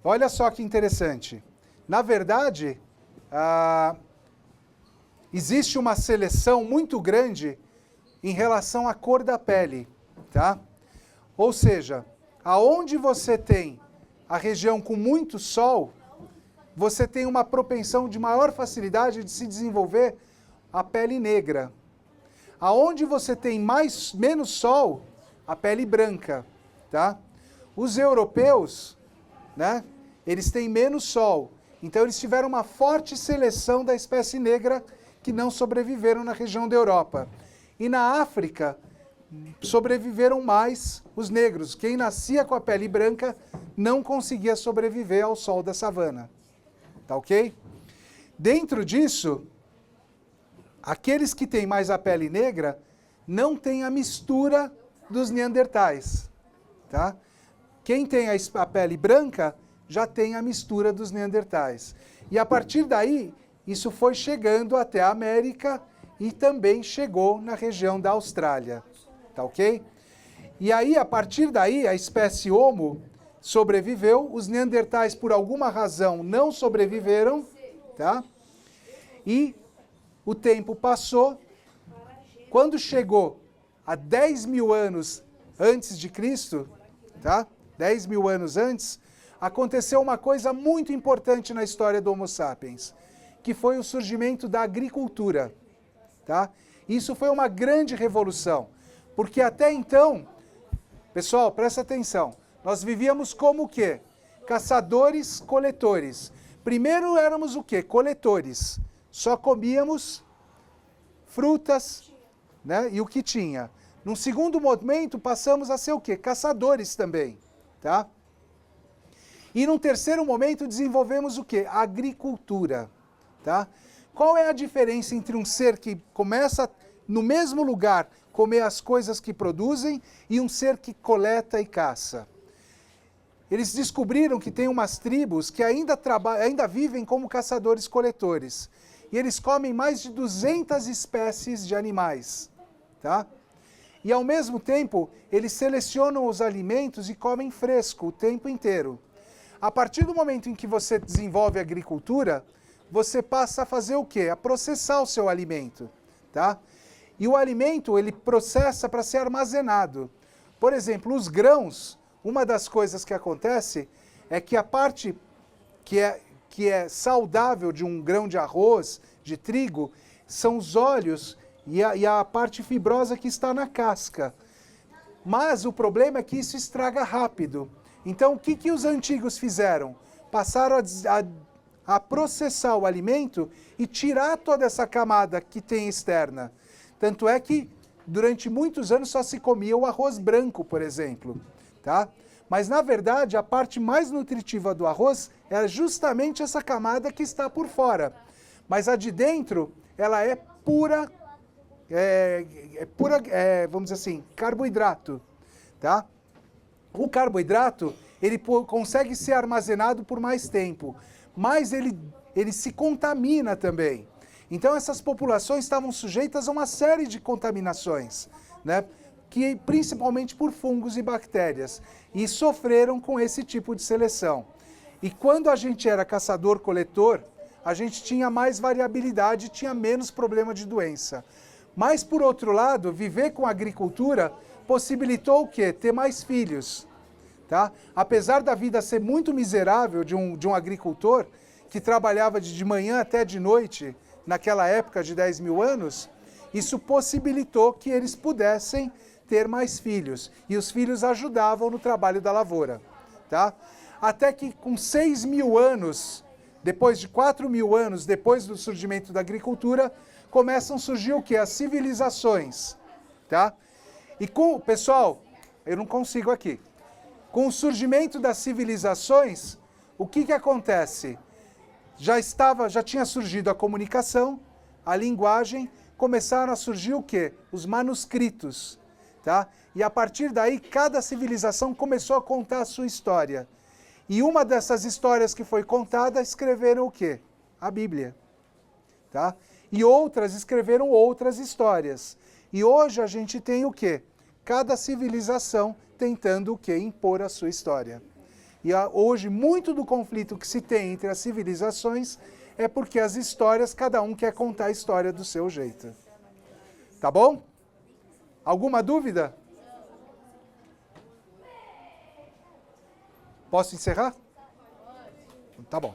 Olha só que interessante. Na verdade, existe uma seleção muito grande em relação à cor da pele, tá? Ou seja, aonde você tem a região com muito sol, você tem uma propensão de maior facilidade de se desenvolver a pele negra. Aonde você tem menos sol, a pele branca, tá? Os europeus, né, eles têm menos sol, então eles tiveram uma forte seleção da espécie negra que não sobreviveram na região da Europa. E na África, sobreviveram mais os negros. Quem nascia com a pele branca não conseguia sobreviver ao sol da savana. Tá ok? Dentro disso, aqueles que têm mais a pele negra não têm a mistura dos neandertais. Tá? Quem tem a pele branca já tem a mistura dos neandertais. E a partir daí, isso foi chegando até a América e também chegou na região da Austrália. Tá ok? E aí, a partir daí, a espécie Homo sobreviveu, os neandertais, por alguma razão, não sobreviveram, tá? E o tempo passou. Quando chegou a 10 mil anos antes de Cristo, tá? 10 mil anos antes, aconteceu uma coisa muito importante na história do Homo sapiens, que foi o surgimento da agricultura, tá? Isso foi uma grande revolução, porque até então, pessoal, presta atenção, nós vivíamos como o quê? Caçadores, coletores. Primeiro éramos o quê? Coletores. Só comíamos frutas, né? E o que tinha. Num segundo momento, passamos a ser o quê? Caçadores também, tá? E num terceiro momento, desenvolvemos o quê? Agricultura, tá? Qual é a diferença entre um ser que começa no mesmo lugar comer as coisas que produzem e um ser que coleta e caça? Eles descobriram que tem umas tribos que ainda vivem como caçadores-coletores. E eles comem mais de 200 espécies de animais, tá? E ao mesmo tempo, eles selecionam os alimentos e comem fresco o tempo inteiro. A partir do momento em que você desenvolve a agricultura, você passa a fazer o quê? A processar o seu alimento, tá? E o alimento, ele processa para ser armazenado. Por exemplo, os grãos, uma das coisas que acontece é que a parte que é saudável de um grão de arroz, de trigo, são os óleos e a parte fibrosa que está na casca. Mas o problema é que isso estraga rápido. Então, o que os antigos fizeram? Passaram a processar o alimento e tirar toda essa camada que tem externa. Tanto é que, durante muitos anos, só se comia o arroz branco, por exemplo, tá? Mas, na verdade, a parte mais nutritiva do arroz é justamente essa camada que está por fora. Mas a de dentro, ela é pura, vamos dizer assim, carboidrato, tá? O carboidrato, ele consegue ser armazenado por mais tempo, mas ele se contamina também. Então, essas populações estavam sujeitas a uma série de contaminações, né? Que principalmente por fungos e bactérias, e sofreram com esse tipo de seleção. E quando a gente era caçador-coletor, a gente tinha mais variabilidade, tinha menos problema de doença. Mas, por outro lado, viver com a agricultura possibilitou o quê? Ter mais filhos. Tá? Apesar da vida ser muito miserável de um agricultor, que trabalhava de manhã até de noite, naquela época de 10 mil anos, isso possibilitou que eles pudessem ter mais filhos. E os filhos ajudavam no trabalho da lavoura. Tá? Até que com 6 mil anos, depois de 4 mil anos, depois do surgimento da agricultura, começam a surgir o quê? As civilizações. Tá? E pessoal, eu não consigo aqui. Com o surgimento das civilizações, o que acontece? Já tinha surgido a comunicação, a linguagem, começaram a surgir o quê? Os manuscritos, tá? E a partir daí, cada civilização começou a contar a sua história. E uma dessas histórias que foi contada, escreveram o quê? A Bíblia, tá? E outras escreveram outras histórias. E hoje a gente tem o quê? Cada civilização tentando o quê? Impor a sua história. E hoje, muito do conflito que se tem entre as civilizações é porque as histórias, cada um quer contar a história do seu jeito. Tá bom? Alguma dúvida? Posso encerrar? Tá bom.